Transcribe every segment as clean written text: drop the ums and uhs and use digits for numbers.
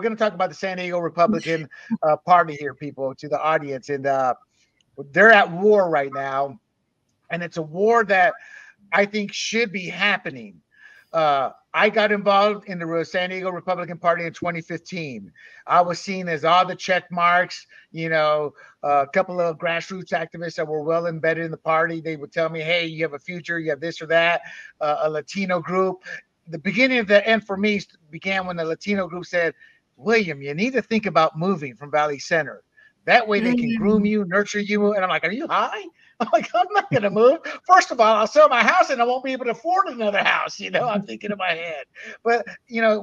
we're going to talk about the San Diego Republican Party here, people, to the audience. And they're at war right now. And it's a war that I think should be happening. I got involved in the San Diego Republican Party in 2015. I was seen as all the check marks, a couple of grassroots activists that were well embedded in the party. They would tell me, hey, you have a future, you have this or that, a Latino group. The beginning of the end for me began when the Latino group said, William, you need to think about moving from Valley Center. That way they can groom you, nurture you. And I'm like, are you high? I'm like, I'm not going to move. First of all, I'll sell my house and I won't be able to afford another house. I'm thinking in my head. But,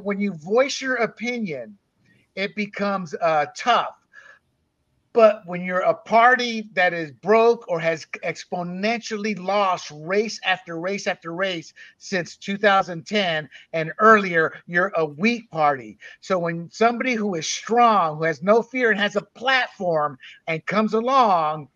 when you voice your opinion, it becomes tough. But when you're a party that is broke or has exponentially lost race after race after race since 2010 and earlier, you're a weak party. So when somebody who is strong, who has no fear and has a platform and comes along,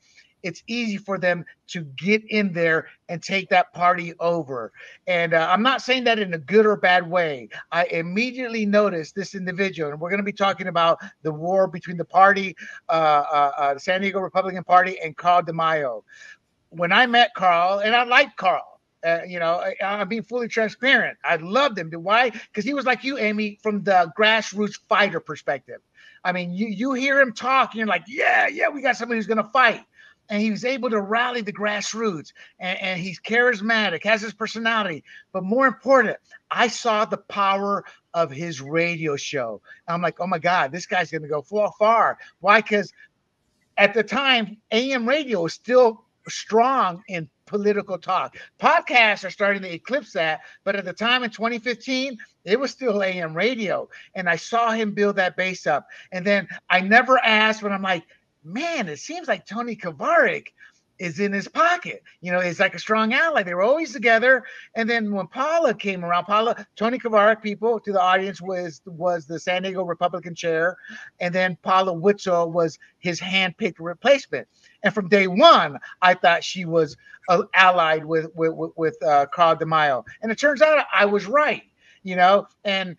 it's easy for them to get in there and take that party over. And I'm not saying that in a good or bad way. I immediately noticed this individual, and we're going to be talking about the war between the party, the San Diego Republican Party, and Carl DeMaio. When I met Carl, and I liked Carl, I'm being fully transparent. I loved him. Why? Because he was like you, Amy, from the grassroots fighter perspective. I mean, you hear him talk, and you're like, yeah, we got somebody who's going to fight. And he was able to rally the grassroots, and he's charismatic, has his personality. But more important, I saw the power of his radio show. I'm like, oh my God, this guy's going to go far. Why? Because at the time, AM radio was still strong in political talk. Podcasts are starting to eclipse that. But at the time in 2015, it was still AM radio. And I saw him build that base up. And then I never asked, but I'm like, man, it seems like Tony Kavarik is in his pocket. It's like a strong ally. They were always together. And then when Paula came around, Tony Kavarik, people to the audience, was the San Diego Republican chair. And then Paula Witzel was his handpicked replacement. And from day one, I thought she was allied with Carl DeMaio. And it turns out I was right, and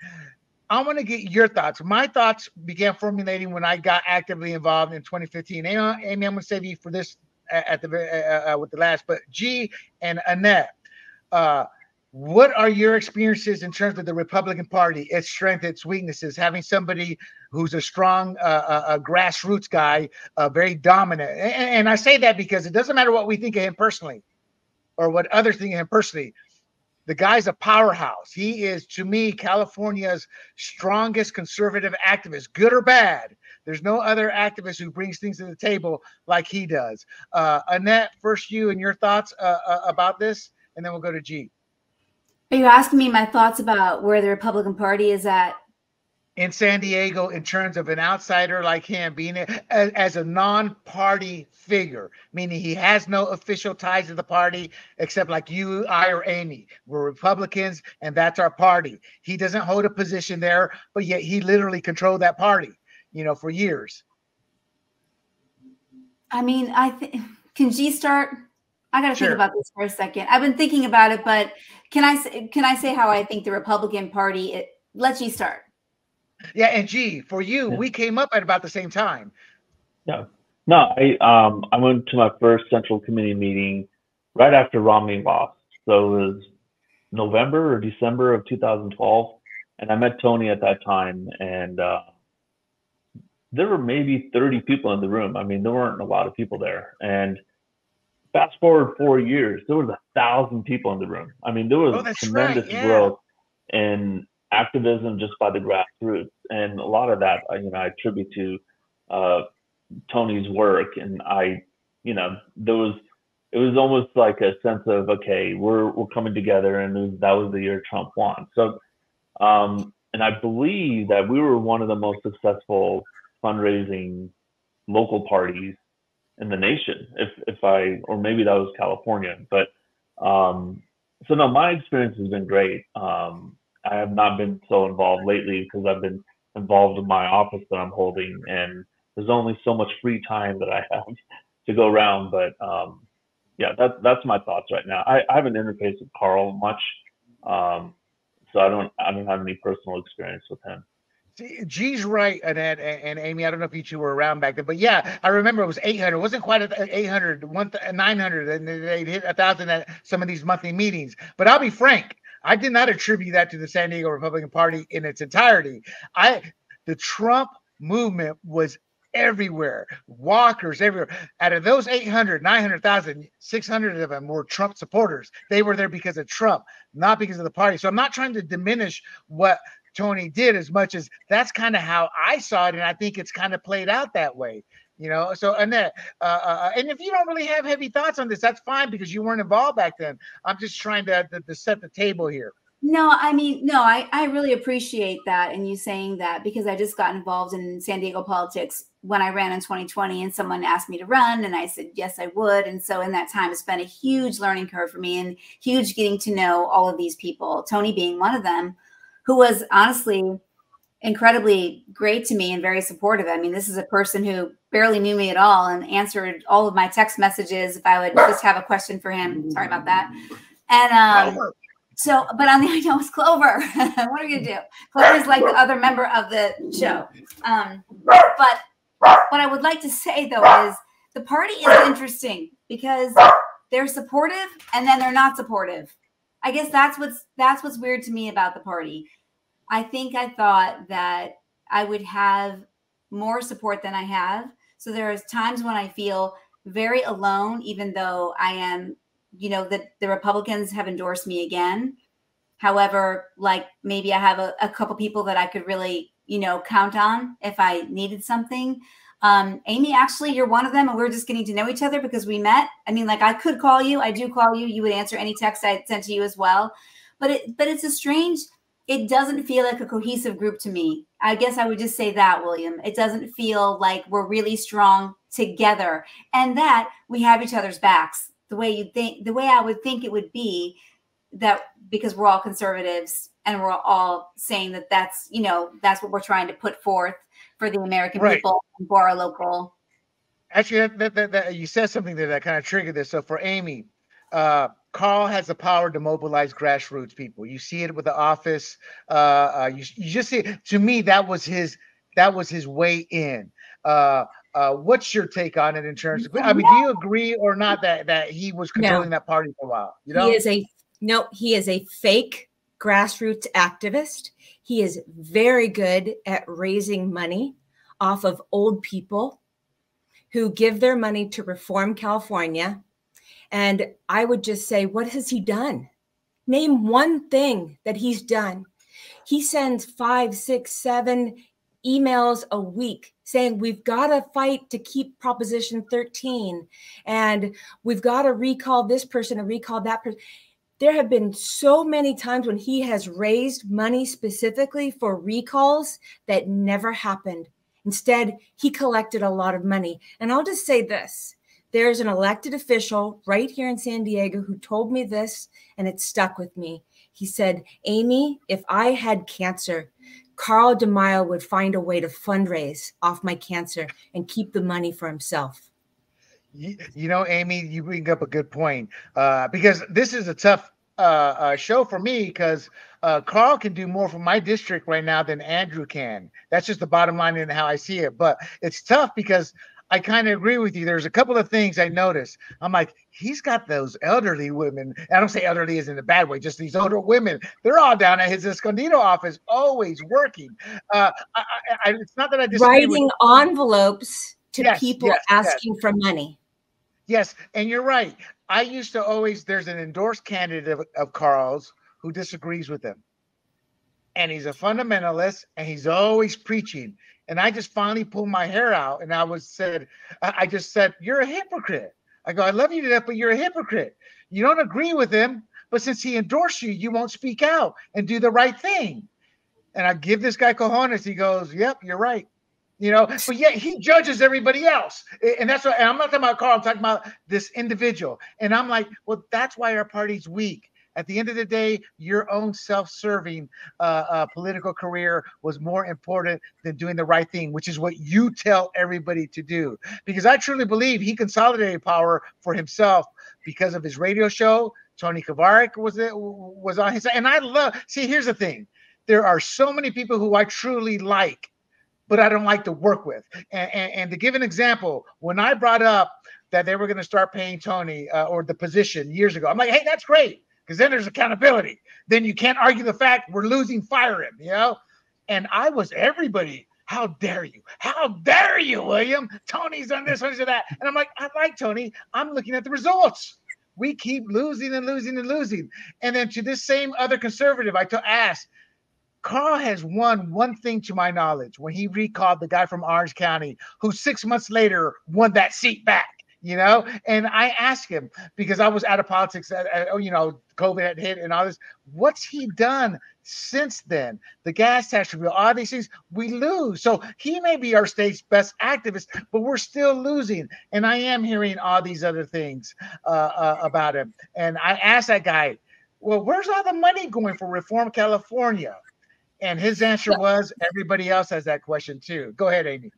I want to get your thoughts. My thoughts began formulating when I got actively involved in 2015. Amy, I'm going to save you for this at the with the last. But G and Annette, what are your experiences in terms of the Republican Party, its strengths, its weaknesses? Having somebody who's a strong a grassroots guy, very dominant, and I say that because it doesn't matter what we think of him personally, or what others think of him personally. The guy's a powerhouse. He is, to me, California's strongest conservative activist, good or bad. There's no other activist who brings things to the table like he does. Annette, first you and your thoughts about this, and then we'll go to G. Are you asking me my thoughts about where the Republican Party is at? In San Diego, in terms of an outsider like him, being as a non-party figure, meaning he has no official ties to the party, except like you, I, or Amy. We're Republicans, and that's our party. He doesn't hold a position there, but yet he literally controlled that party, for years. I mean, can G start? I got to think about this for a second. I've been thinking about it, but can I say how I think the Republican Party? Let G start. Yeah, and G, for you, we came up at about the same time. Yeah. No, I went to my first Central Committee meeting right after Romney lost. So it was November or December of 2012. And I met Tony at that time. And there were maybe 30 people in the room. I mean, there weren't a lot of people there. And fast forward 4 years, there was 1,000 people in the room. I mean, there was tremendous growth in activism just by the grassroots, and a lot of that I attribute to Tony's work. And it was almost like a sense of, okay, we're coming together, and that was the year Trump won. So and I believe that we were one of the most successful fundraising local parties in the nation, or maybe that was California. But so no, my experience has been great. I have not been so involved lately because I've been involved in my office that I'm holding, and there's only so much free time that I have to go around. But that's my thoughts right now. I haven't interfaced with Carl much, so I don't have any personal experience with him. G's right, Annette and Amy. I don't know if you two were around back then, but yeah, I remember it was 800. It wasn't quite 800, 900, and they'd hit 1,000 at some of these monthly meetings. But I'll be frank, I did not attribute that to the San Diego Republican Party in its entirety. The Trump movement was everywhere, walkers everywhere. Out of those 800, 900,000, 600 of them were Trump supporters. They were there because of Trump, not because of the party. So I'm not trying to diminish what Tony did as much as that's kind of how I saw it, and I think it's kind of played out that way, you know. So Annette, and if you don't really have heavy thoughts on this, that's fine because you weren't involved back then. I'm just trying to set the table here. No, I mean, no, I really appreciate that and you saying that, because I just got involved in San Diego politics when I ran in 2020, and someone asked me to run, and I said yes, I would. And so in that time, it's been a huge learning curve for me and huge getting to know all of these people, Tony being one of them, who was honestly incredibly great to me and very supportive. I mean, this is a person who barely knew me at all and answered all of my text messages if I would just have a question for him. Sorry about that. And so, but on the, I know it's Clover. What are you gonna do? Clover is like the other member of the show. But what I would like to say though is the party is interesting because they're supportive and then they're not supportive. I guess that's what's weird to me about the party. I think I thought that I would have more support than I have. So there's times when I feel very alone, even though I am, you know, that the Republicans have endorsed me again. However, like maybe I have a couple people that I could really, you know, count on if I needed something. Amy, actually, you're one of them, and we're just getting to know each other because we met. I mean, like I could call you. I do call you. You would answer any text I sent to you as well. But it's a strange, it doesn't feel like a cohesive group to me. I guess I would just say that, William. It doesn't feel like we're really strong together and that we have each other's backs the way you think, the way I would think it would be, that because we're all conservatives and we're all saying that that's, you know, that's what we're trying to put forth for the American people and for our local. Actually, that you said something there that kind of triggered this. So for Amy, Carl has the power to mobilize grassroots people. You see it with the office. You just see it. To me, that was his way in. What's your take on it in terms of? I mean, do you agree or not that he was controlling that party for a while? You know, he is a fake grassroots activist. He is very good at raising money off of old people who give their money to Reform California. And I would just say, what has he done? Name one thing that he's done. He sends 5, 6, 7 emails a week saying we've got to fight to keep Proposition 13 and we've got to recall this person and recall that person. There have been so many times when he has raised money specifically for recalls that never happened. Instead, he collected a lot of money. And I'll just say this. There's an elected official right here in San Diego who told me this, and it stuck with me. He said, Amy, if I had cancer, Carl DeMaio would find a way to fundraise off my cancer and keep the money for himself. You know, Amy, you bring up a good point because this is a tough show for me because Carl can do more for my district right now than Andrew can. That's just the bottom line in how I see it. But it's tough because I kind of agree with you. There's a couple of things I noticed. I'm like, he's got those elderly women. I don't say elderly as in a bad way, just these older women. They're all down at his Escondido office, always working. It's not that I disagree writing envelopes to people asking for money. Yes, and you're right. I used to always, there's an endorsed candidate of Carl's who disagrees with him. And he's a fundamentalist, and he's always preaching. And I just finally pulled my hair out, and I just said, you're a hypocrite. I go, I love you to death, but you're a hypocrite. You don't agree with him, but since he endorsed you, you won't speak out and do the right thing. And I give this guy cojones. He goes, yep, you're right. You know, but yet he judges everybody else. And that's what, and I'm not talking about Carl, I'm talking about this individual. And I'm like, well, that's why our party's weak. At the end of the day, your own self-serving political career was more important than doing the right thing, which is what you tell everybody to do. Because I truly believe he consolidated power for himself because of his radio show. Tony Kavarik was on his side. And I love, see, here's the thing. there are so many people who I truly like, but I don't like to work with. And to give an example, when I brought up that they were going to start paying Tony or the position years ago, I'm like, hey, that's great, because then there's accountability. Then you can't argue the fact we're losing, fire him, you know? And I was everybody. How dare you? How dare you, William? Tony's done this, Tony's done that. And I'm like, I like Tony. I'm looking at the results. We keep losing and losing and losing. And then to this same other conservative, I asked, Carl has won one thing to my knowledge when he recalled the guy from Orange County who 6 months later won that seat back, you know? And I asked him, because I was out of politics, you know, COVID had hit and all this, what's he done since then? The gas tax review, all these things, we lose. So he may be our state's best activist, but we're still losing. And I am hearing all these other things about him. And I asked that guy, well, where's all the money going for Reform California? And his answer was, everybody else has that question too. Go ahead, Amy.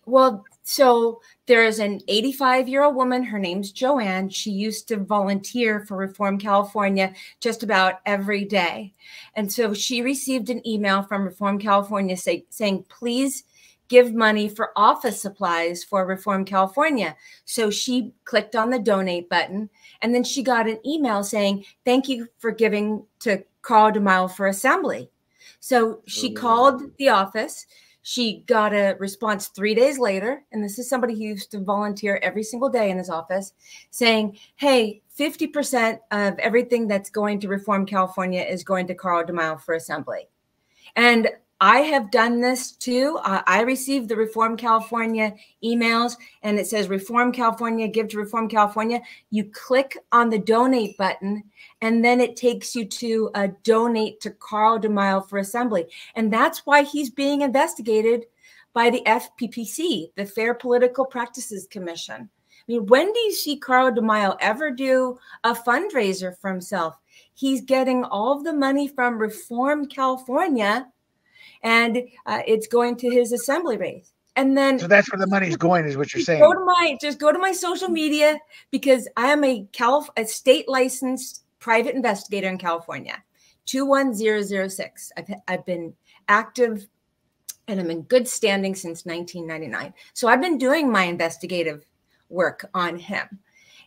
Well, so there is an 85-year-old woman. Her name's Joanne. She used to volunteer for Reform California just about every day. And so she received an email from Reform California saying, please give money for office supplies for Reform California. So she clicked on the donate button, and then she got an email saying, thank you for giving to Carl DeMaio for assembly. So she called the office. She got a response 3 days later, and this is somebody who used to volunteer every single day in his office, saying, hey, 50% of everything that's going to Reform California is going to Carl DeMaio for assembly. And I have done this too. I received the Reform California emails, and it says Reform California, give to Reform California. You click on the donate button, and then it takes you to a donate to Carl DeMaio for assembly. And that's why he's being investigated by the FPPC, the Fair Political Practices Commission. I mean, when do you see Carl DeMaio ever do a fundraiser for himself? He's getting all of the money from Reform California, and it's going to his assembly race. And then, so that's where the money's going, is what you're saying. Just go to my social media, because I am a state licensed private investigator in California, 21006. I've been active, and I'm in good standing since 1999. So I've been doing my investigative work on him.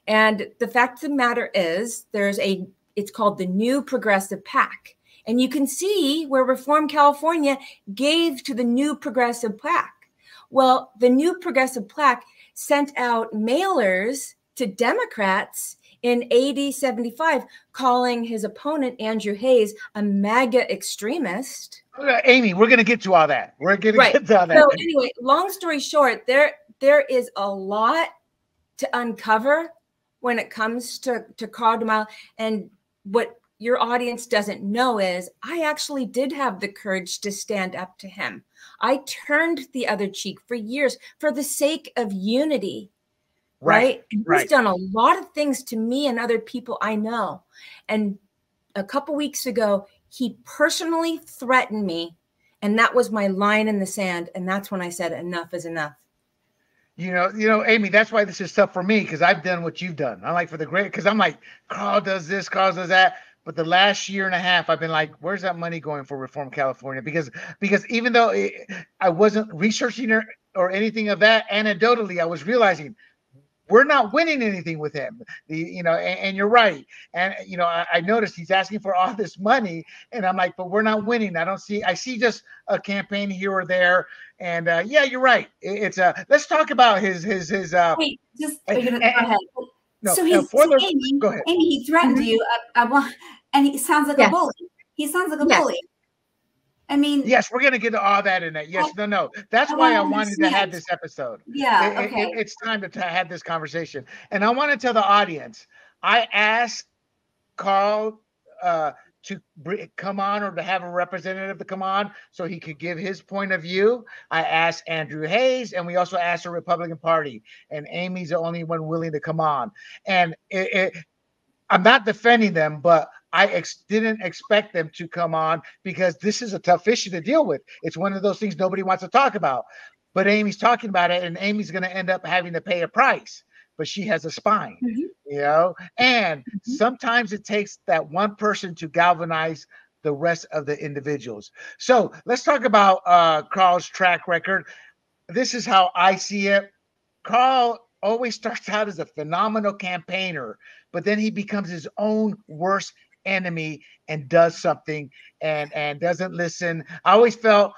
And the fact of the matter is, it's called the New Progressive PAC. And you can see where Reform California gave to the New Progressive PAC. Well, the New Progressive PAC sent out mailers to Democrats in AD 75, calling his opponent, Andrew Hayes, a MAGA extremist. Amy, we're going to get to all that. We're going to get to all that. So anyway, long story short, there is a lot to uncover when it comes to Carl DeMaio. And what your audience doesn't know is I actually did have the courage to stand up to him. I turned the other cheek for years for the sake of unity, right? And he's done a lot of things to me and other people I know. And a couple weeks ago, he personally threatened me, and that was my line in the sand. And that's when I said, enough is enough. You know, Amy, that's why this is tough for me, because I've done what you've done. I'm like, because I'm like, Carl does this, Carl does that. But the last year and a half, I've been like, where's that money going for Reform California? Because even though I wasn't researching or anything of that, anecdotally, I was realizing we're not winning anything with him. And you're right. And, I noticed he's asking for all this money, and I'm like, but we're not winning. I see just a campaign here or there. And yeah, you're right. Let's talk about his wait, just go ahead. No, so he's Amy, go ahead. Amy, he threatened you. And he sounds like a bully. He sounds like a bully. I mean, yes, we're gonna get to all that in that. Yes, no. That's why I wanted to have this episode. Yeah, okay. It's time to have this conversation, and I want to tell the audience. I asked Carl to come on, or to have a representative to come on so he could give his point of view. I asked Andrew Hayes, and we also asked the Republican Party, and Amy's the only one willing to come on. And I'm not defending them, but I didn't expect them to come on, because this is a tough issue to deal with. It's one of those things nobody wants to talk about, but Amy's talking about it, and Amy's going to end up having to pay a price. But she has a spine, and sometimes it takes that one person to galvanize the rest of the individuals. So let's talk about Carl's track record. This is how I see it. Carl always starts out as a phenomenal campaigner, but then he becomes his own worst enemy and does something and doesn't listen. I always felt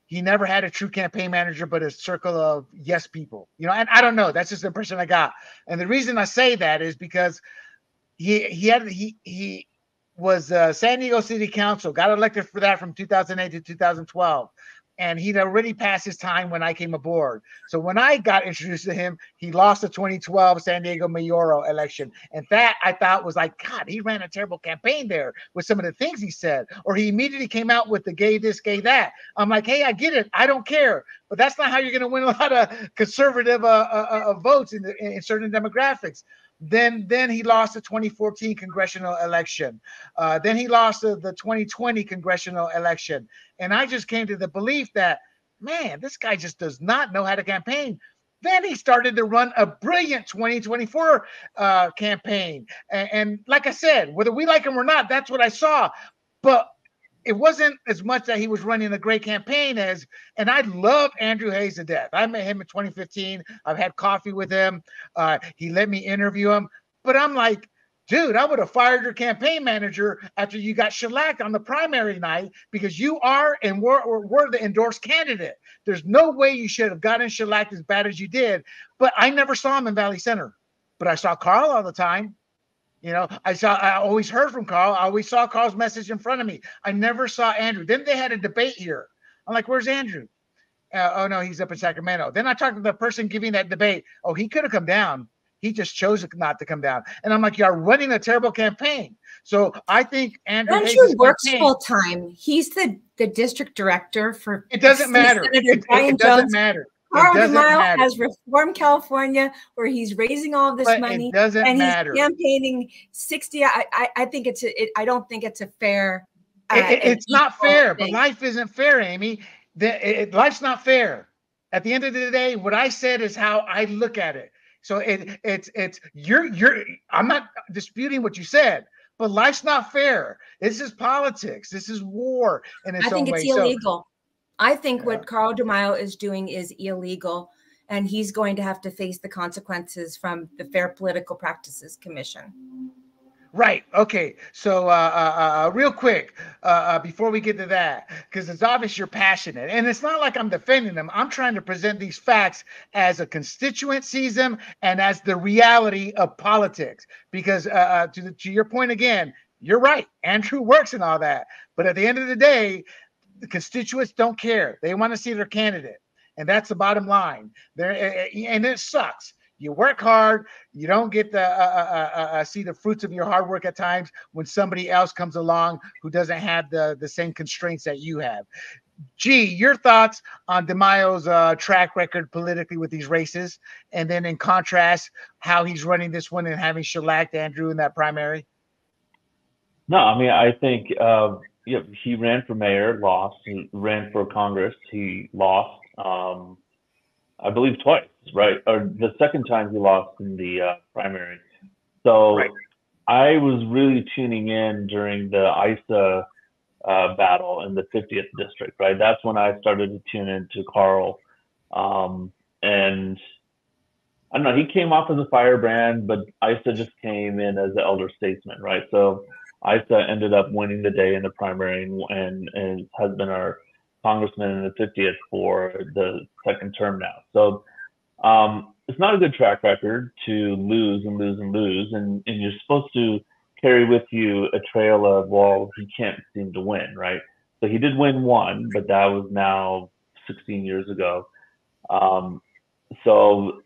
he never had a true campaign manager, but a circle of yes people, you know, and I don't know. That's just the impression I got. And the reason I say that is because he was San Diego City Council, got elected for that from 2008 to 2012. And he'd already passed his time when I came aboard. So when I got introduced to him, he lost the 2012 San Diego mayoral election. And that I thought was like, God, he ran a terrible campaign there with some of the things he said. Or he immediately came out with the gay this, gay that. I'm like, hey, I get it. I don't care. But that's not how you're going to win a lot of conservative votes in certain demographics. Then he lost the 2014 congressional election. Then he lost the 2020 congressional election. And I just came to the belief that, man, this guy just does not know how to campaign. Then he started to run a brilliant 2024 campaign. And like I said, whether we like him or not, that's what I saw. But it wasn't as much that he was running a great campaign as, and I love Andrew Hayes to death. I met him in 2015. I've had coffee with him. He let me interview him. But I'm like, dude, I would have fired your campaign manager after you got shellacked on the primary night because you are and were the endorsed candidate. There's no way you should have gotten shellacked as bad as you did. But I never saw him in Valley Center. But I saw Carl all the time. You know, I always heard from Carl. I always saw Carl's message in front of me. I never saw Andrew. Then they had a debate here. I'm like, where's Andrew? Oh, no, he's up in Sacramento. Then I talked to the person giving that debate. Oh, he could have come down. He just chose not to come down. And I'm like, you're running a terrible campaign. So I think Andrew works full time. He's the district director for. It doesn't matter. It doesn't matter. Carl DeMaio has Reform California, where he's raising all this money. It doesn't matter. He's campaigning 60. I think I don't think it's a fair. It's not fair, but life isn't fair, Amy. Life's not fair. At the end of the day, what I said is how I look at it. So I'm not disputing what you said, but life's not fair. This is politics. This is war in its own way. I think it's illegal. I think what Carl DeMaio is doing is illegal, and he's going to have to face the consequences from the Fair Political Practices Commission. Right. Okay. So real quick, before we get to that, because it's obvious you're passionate, and it's not like I'm defending them. I'm trying to present these facts as a constituencyism and as the reality of politics. Because to your point again, you're right. Andrew works and all that. But at the end of the day, the constituents don't care. They want to see their candidate. And that's the bottom line. And it sucks. You work hard. You don't get to see the fruits of your hard work at times when somebody else comes along who doesn't have the same constraints that you have. G, your thoughts on DeMaio's track record politically with these races, and then in contrast, how he's running this one and having shellacked Andrew in that primary? No, I mean, I think he ran for mayor, lost. He ran for Congress, he lost. I believe twice, right? Or the second time he lost in the primary. So right. I was really tuning in during the ISA battle in the 50th district, right? That's when I started to tune into Carl. And I don't know, he came off as a firebrand, but ISA just came in as the elder statesman, right? So ISA ended up winning the day in the primary and has been our congressman in the 50th for the second term now. So it's not a good track record to lose and lose and lose. And you're supposed to carry with you a trail of, well, he can't seem to win, right? So he did win one, but that was now 16 years ago. So,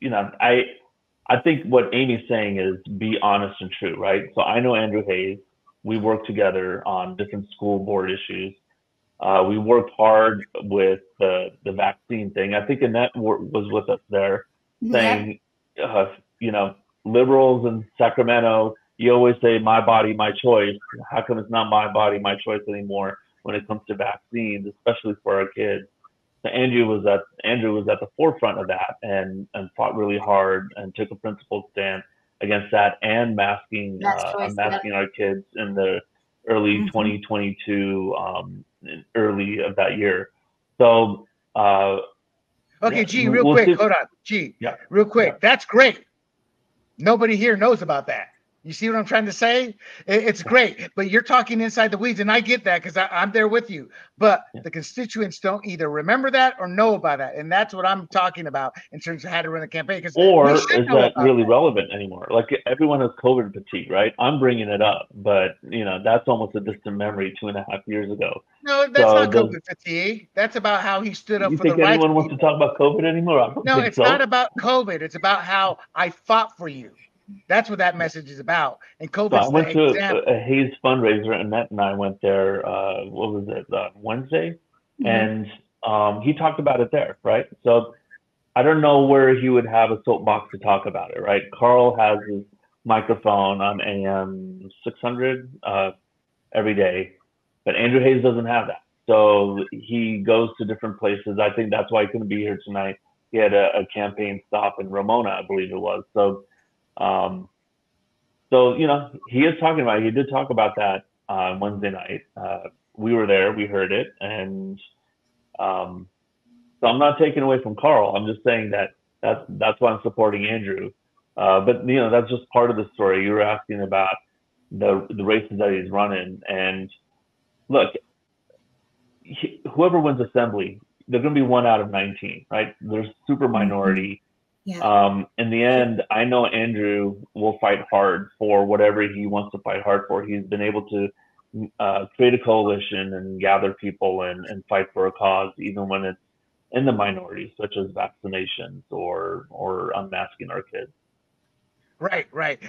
you know, I think what Amy's saying is be honest and true, right? So I know Andrew Hayes. We worked together on different school board issues. We worked hard with the vaccine thing. I think Annette was with us there saying, you know, liberals in Sacramento, you always say my body, my choice. How come it's not my body, my choice anymore when it comes to vaccines, especially for our kids? So Andrew was at the forefront of that and fought really hard and took a principled stand against that and masking our kids in the early 2022, early of that year. So, okay, yeah, G, real we'll quick, see. hold on, G, Yeah, real quick. yeah. That's great. Nobody here knows about that. You see what I'm trying to say? It's great, but you're talking inside the weeds, and I get that because I'm there with you. But Yeah. the constituents don't either remember that or know about that, and that's what I'm talking about in terms of how to run a campaign. Because we Or should is know that about really that. relevant anymore? Like everyone has COVID fatigue, right? I'm bringing it up, but that's almost a distant memory 2.5 years ago. No, that's So not does COVID fatigue. That's about how he stood up you for the think rights anyone of wants to people. talk about COVID anymore? I don't No, think it's not so. about COVID. It's about how I fought for you. That's what that message is about. And So I COVID's the went to a example. Hayes fundraiser. Annette and I went there. What was it? Wednesday, and he talked about it there, right? So I don't know where he would have a soapbox to talk about it, right? Carl has his microphone on AM 600 every day, but Andrew Hayes doesn't have that. So he goes to different places. I think that's why he couldn't be here tonight. He had a campaign stop in Ramona, I believe it was. So, he is talking about it. He did talk about that on Wednesday night. We were there, we heard it, and so I'm not taking away from Carl. I'm just saying that's why I'm supporting Andrew. But that's just part of the story. You were asking about the races that he's running, and look, whoever wins assembly, they're going to be 1 out of 19, right? There's super minority. Yeah. In the end, I know Andrew will fight hard for whatever he wants to fight hard for. He's been able to create a coalition and gather people and fight for a cause, even when it's in the minority, such as vaccinations or unmasking our kids. Right, right.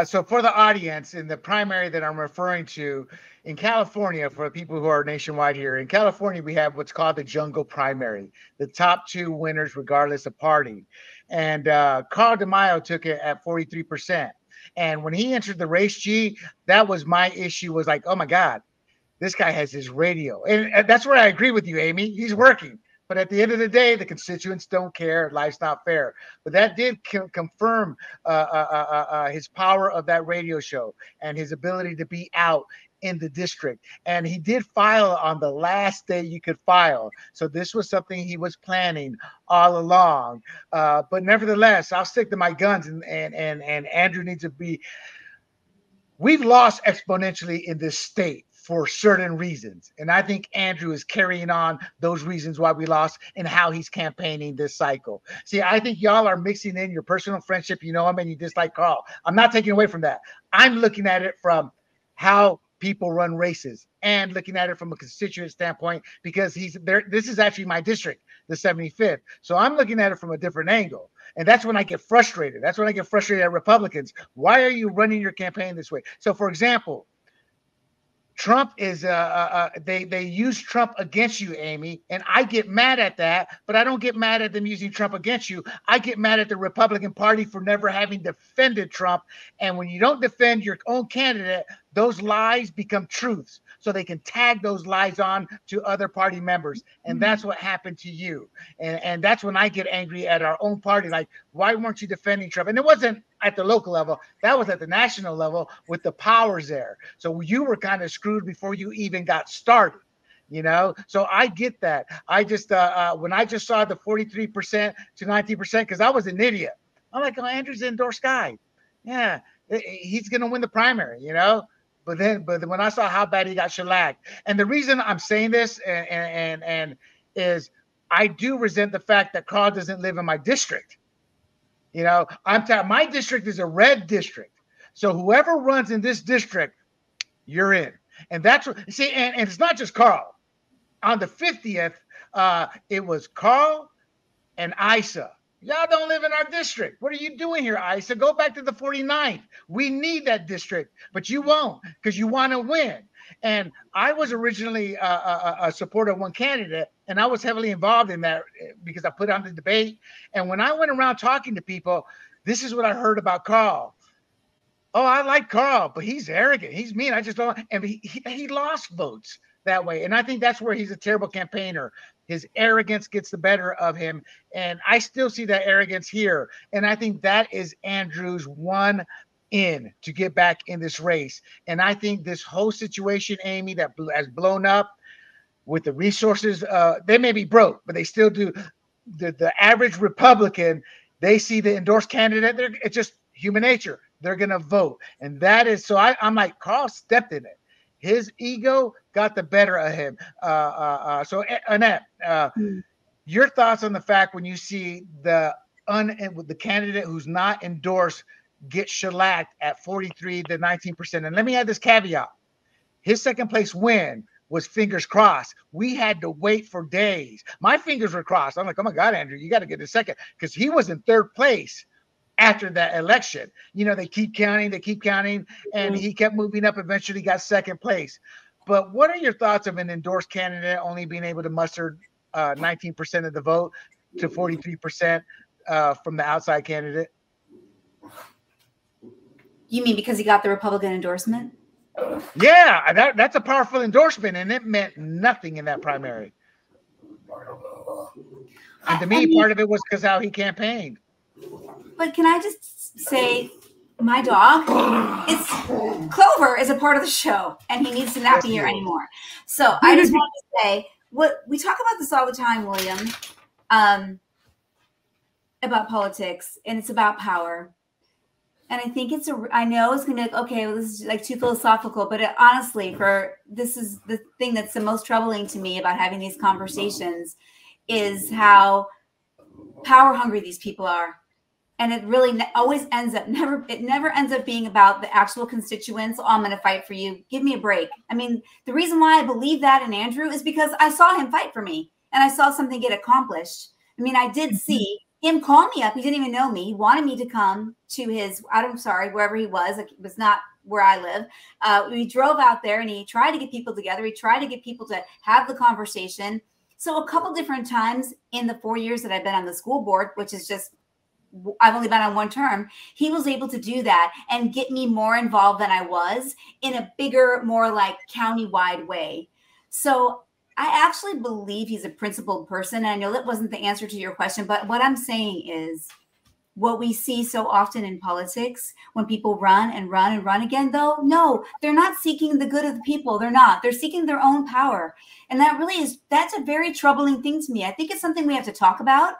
So for the audience, in the primary that I'm referring to in California, for people who are nationwide here, in California, we have what's called the jungle primary, the top two winners, regardless of party. And Carl DeMaio took it at 43%. And when he entered the race, G, that was my issue, was like, oh my God, this guy has his radio. And that's where I agree with you, Amy. He's working. But at the end of the day, the constituents don't care. Life's not fair. But that did confirm his power of that radio show and his ability to be out in the district. And he did file on the last day you could file. So this was something he was planning all along. But nevertheless, I'll stick to my guns, and Andrew needs to be. We've lost exponentially in this state for certain reasons. And I think Andrew is carrying on those reasons why we lost and how he's campaigning this cycle. See, I think y'all are mixing in your personal friendship. You know him and you dislike Carl. I'm not taking away from that. I'm looking at it from how people run races and looking at it from a constituent standpoint, because he's there. This is actually my district, the 75th. So I'm looking at it from a different angle. And that's when I get frustrated. That's when I get frustrated at Republicans. Why are you running your campaign this way? So, for example, Trump is they use Trump against you, Amy, and I get mad at that, but I don't get mad at them using Trump against you. I get mad at the Republican Party for never having defended Trump. And when you don't defend your own candidate, those lies become truths. So they can tag those lies on to other party members. And that's what happened to you. And that's when I get angry at our own party. Like, why weren't you defending Trump? And it wasn't at the local level. That was at the national level with the powers there. So you were kind of screwed before you even got started. So I get that. I just when I just saw the 43% to 19%, because I was an idiot. I'm like, oh, Andrew's an endorsed guy. Yeah, he's gonna win the primary, But then when I saw how bad he got shellacked, and the reason I'm saying this and is I do resent the fact that Carl doesn't live in my district. My district is a red district. So whoever runs in this district, you're in. And that's what, see, and it's not just Carl. On the 50th, it was Carl and Isa. Y'all don't live in our district. What are you doing here, Isa? Go back to the 49th. We need that district, but you won't because you want to win. And I was originally a supporter of one candidate, and I was heavily involved in that because I put on the debate. And when I went around talking to people, this is what I heard about Carl. Oh, I like Carl, but he's arrogant. He's mean. I just don't. And he lost votes that way. And I think that's where he's a terrible campaigner. His arrogance gets the better of him. And I still see that arrogance here. And I think that is Andrew's one in to get back in this race. And I think this whole situation, Amy, that has blown up with the resources, they may be broke, but they still do. The average Republican, they see the endorsed candidate. It's just human nature. They're going to vote. And that is, so I'm like, Carl stepped in it. His ego got the better of him. So Annette, your thoughts on the fact when you see the candidate who's not endorsed get shellacked at 43 to 19%. And let me add this caveat. His second place win was fingers crossed. We had to wait for days. My fingers were crossed. I'm like, oh my God, Andrew, you got to get a second, because he was in third place after that election. You know, they keep counting, and he kept moving up, eventually got second place. But what are your thoughts of an endorsed candidate only being able to muster 19% of the vote to 43% from the outside candidate? You mean because he got the Republican endorsement? Yeah, that's a powerful endorsement, and it meant nothing in that primary. And to me, part of it was because how he campaigned. But can I just say, my dog, Clover is a part of the show, and he needs to not be here anymore. So I just want to say, what we talk about this all the time, William, about politics, and it's about power. And I think I know it's going to be like, okay, well, this is like too philosophical, but honestly, this is the thing that's the most troubling to me about having these conversations, is how power hungry these people are. And it really always ends up, it never ends up being about the actual constituents. Oh, I'm going to fight for you. Give me a break. I mean, the reason why I believe that in Andrew is because I saw him fight for me, and I saw something get accomplished. I mean, I did see him call me up. He didn't even know me. He wanted me to come to his, I'm sorry, wherever he was. Like, it was not where I live. We drove out there, and he tried to get people together. He tried to get people to have the conversation. So a couple different times in the 4 years that I've been on the school board, which is just, I've only been on one term, he was able to do that and get me more involved than I was in a bigger, more like county-wide way. So I actually believe he's a principled person. And I know that wasn't the answer to your question, but what I'm saying is, what we see so often in politics, when people run and run and run again, though, no, they're not seeking the good of the people. They're not. They're seeking their own power. And that really is, that's a very troubling thing to me. I think it's something we have to talk about.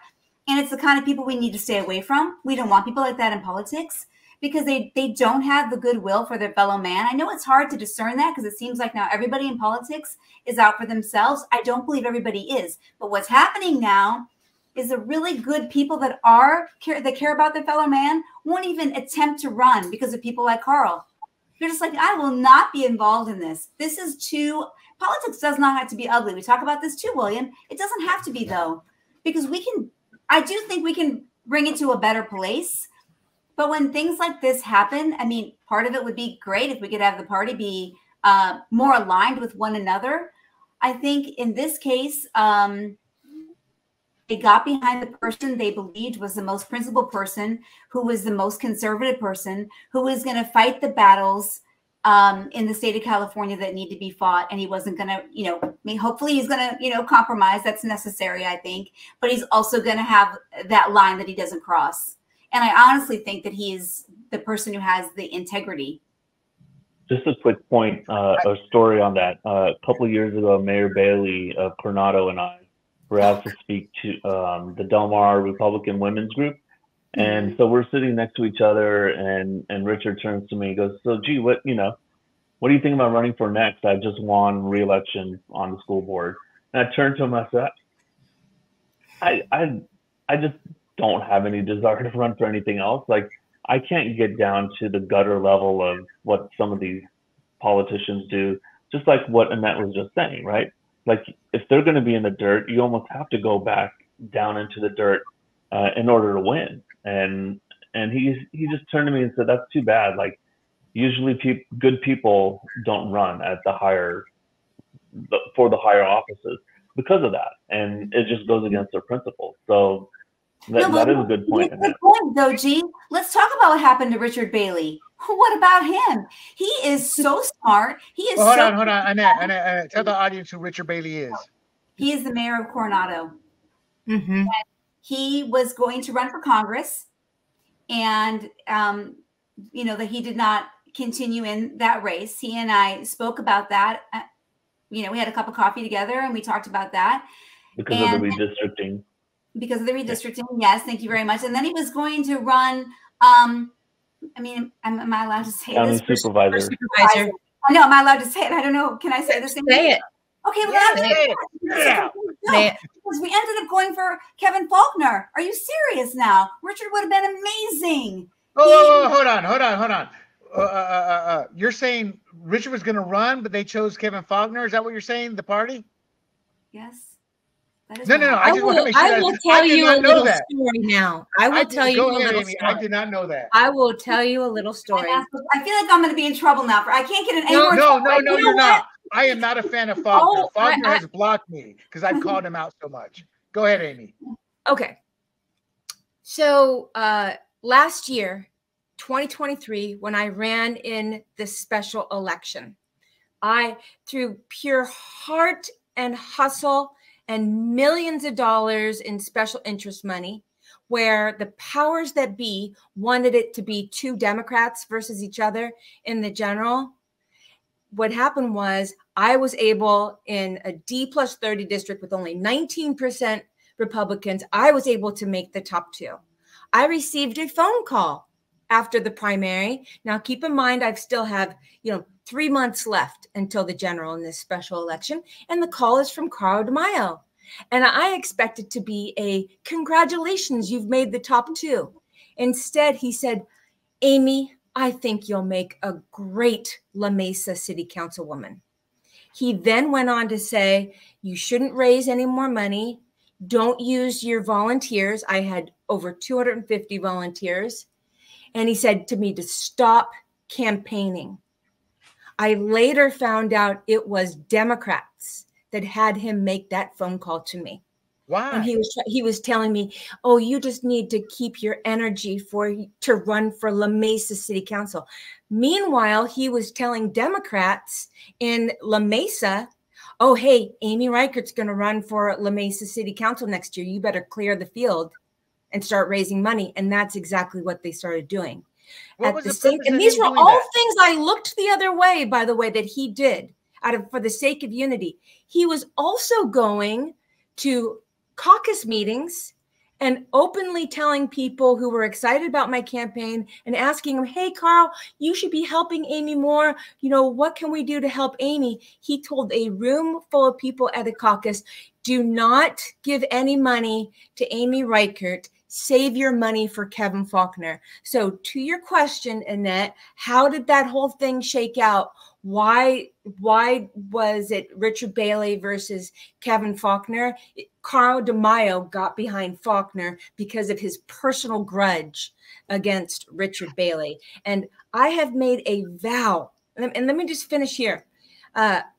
And it's the kind of people we need to stay away from. We don't want people like that in politics, because they don't have the goodwill for their fellow man. I know it's hard to discern that, because it seems like now everybody in politics is out for themselves. I don't believe everybody is. But what's happening now is the really good people that care about their fellow man won't even attempt to run because of people like Carl. They're just like, I will not be involved in this. This is politics does not have to be ugly. We talk about this too, William. It doesn't have to be, though, because I do think we can bring it to a better place. But when things like this happen, I mean, part of it would be great if we could have the party be more aligned with one another. I think in this case, they got behind the person they believed was the most principled person, who was the most conservative person, who was going to fight the battles in the state of California that need to be fought. And he wasn't going to, hopefully he's going to, compromise. That's necessary, I think. But he's also going to have that line that he doesn't cross. And I honestly think that he's the person who has the integrity. Just a quick point, a story on that. A couple of years ago, Mayor Bailey of Coronado and I were asked to speak to the Del Mar Republican Women's Group. And so we're sitting next to each other, and Richard turns to me and goes, so, gee, what do you think about running for next? I just won re-election on the school board. And I turned to him, I said, I just don't have any desire to run for anything else. Like, I can't get down to the gutter level of what some of these politicians do, just like what Annette was just saying, right? Like, if they're going to be in the dirt, you almost have to go back down into the dirt in order to win. And he just turned to me and said, that's too bad. Like, usually good people don't run at for the higher offices because of that. And it just goes against their principles. So that is a good point. Good point, though, G. Let's talk about what happened to Richard Bailey. What about him? He is so smart. He is. Hold on, Annette. Tell the audience who Richard Bailey is. He is the mayor of Coronado. Mm-hmm. He was going to run for Congress, and you know, that he did not continue in that race. He and I spoke about that. You know, we had a cup of coffee together and we talked about that. Because of the redistricting. Because of the redistricting, yes, thank you very much. And then he was going to run, I mean, am I allowed to say County this? supervisor. I know, am I allowed to say it? I don't know. Can I say this? Say it. Okay, well, Yeah. say it. Because we ended up going for Kevin Faulkner. Are you serious now? Richard would have been amazing. Oh, hold on. You're saying Richard was going to run, but they chose Kevin Faulkner? Is that what you're saying? The party? Yes. That is No. I just want to make sure. I will tell you a little story now. I will tell you a little story. I did not know that. I will tell you a little story. I feel like I'm going to be in trouble now. I can't get an No, you're not. I am not a fan of Faulkner. Faulkner has blocked me because I've called him out so much. Go ahead, Amy. Okay. So last year, 2023, when I ran in this special election, I, through pure heart and hustle and millions of dollars in special interest money, where the powers that be wanted it to be two Democrats versus each other in the general, what happened was I was able, in a D+30 district with only 19% Republicans, I was able to make the top two. I received a phone call after the primary. Now, keep in mind, I still have, 3 months left until the general in this special election. And the call is from Carl DeMaio. And I expect it to be a congratulations, you've made the top two. Instead, he said, Amy, I think you'll make a great La Mesa City Councilwoman. He then went on to say, you shouldn't raise any more money. Don't use your volunteers. I had over 250 volunteers. And he said to me to stop campaigning. I later found out it was Democrats that had him make that phone call to me. Why? And he was telling me, oh, you just need to keep your energy to run for La Mesa City Council. Meanwhile, he was telling Democrats in La Mesa, oh, hey, Amy Reichert's going to run for La Mesa City Council next year. You better clear the field and start raising money. And that's exactly what they started doing. And these were all things I looked the other way, by the way, that he did for the sake of unity. He was also going to caucus meetings and openly telling people who were excited about my campaign and asking them, hey, Carl, you should be helping Amy more. What can we do to help Amy? He told a room full of people at a caucus, do not give any money to Amy Reichert. Save your money for Kevin Faulkner. So to your question, Annette, how did that whole thing shake out? Why was it Richard Bailey versus Kevin Faulkner? Carl DeMaio got behind Faulkner because of his personal grudge against Richard Bailey. And I have made a vow, and let me just finish here.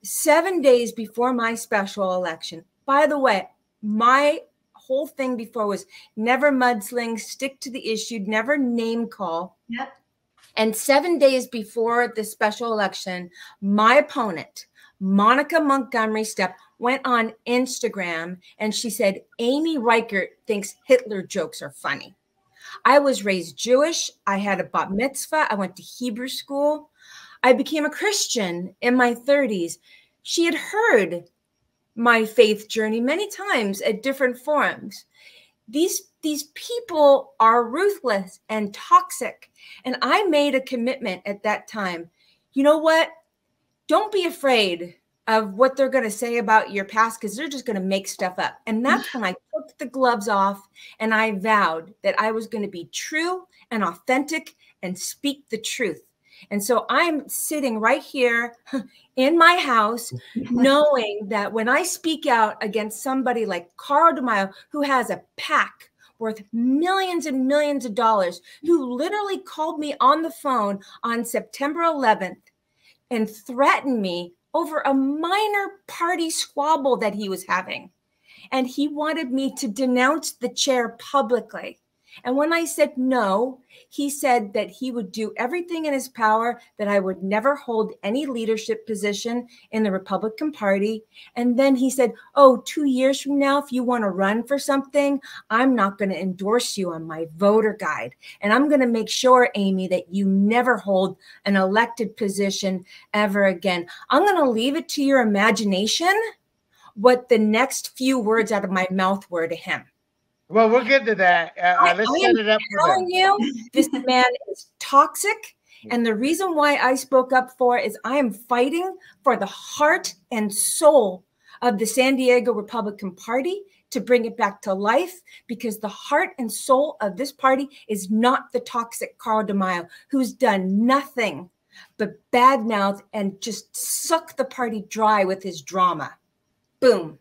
7 days before my special election, by the way, my whole thing before was never mudsling, stick to the issue, never name call. Yep. And 7 days before the special election, my opponent, Monica Montgomery Stepp, went on Instagram and she said, Amy Reichert thinks Hitler jokes are funny. I was raised Jewish. I had a bat mitzvah. I went to Hebrew school. I became a Christian in my 30s. She had heard my faith journey many times at different forums. These people are ruthless and toxic. And I made a commitment at that time. You know what? Don't be afraid of what they're going to say about your past, because they're just going to make stuff up. And that's when I took the gloves off and I vowed that I was going to be true and authentic and speak the truth. And so I'm sitting right here in my house, knowing that when I speak out against somebody like Carl DeMaio, who has a PAC worth millions and millions of dollars, who literally called me on the phone on September 11th and threatened me over a minor party squabble that he was having. And he wanted me to denounce the chair publicly. And when I said no, he said that he would do everything in his power, that I would never hold any leadership position in the Republican Party. And then he said, oh, 2 years from now, if you want to run for something, I'm not going to endorse you on my voter guide. And I'm going to make sure, Amy, that you never hold an elected position ever again. I'm going to leave it to your imagination what the next few words out of my mouth were to him. Well, we'll get to that. Let's set it up for them. You, this man is toxic. And the reason why I spoke up for it is I am fighting for the heart and soul of the San Diego Republican Party to bring it back to life, because the heart and soul of this party is not the toxic Carl DeMaio, who's done nothing but badmouth and just suck the party dry with his drama. Boom.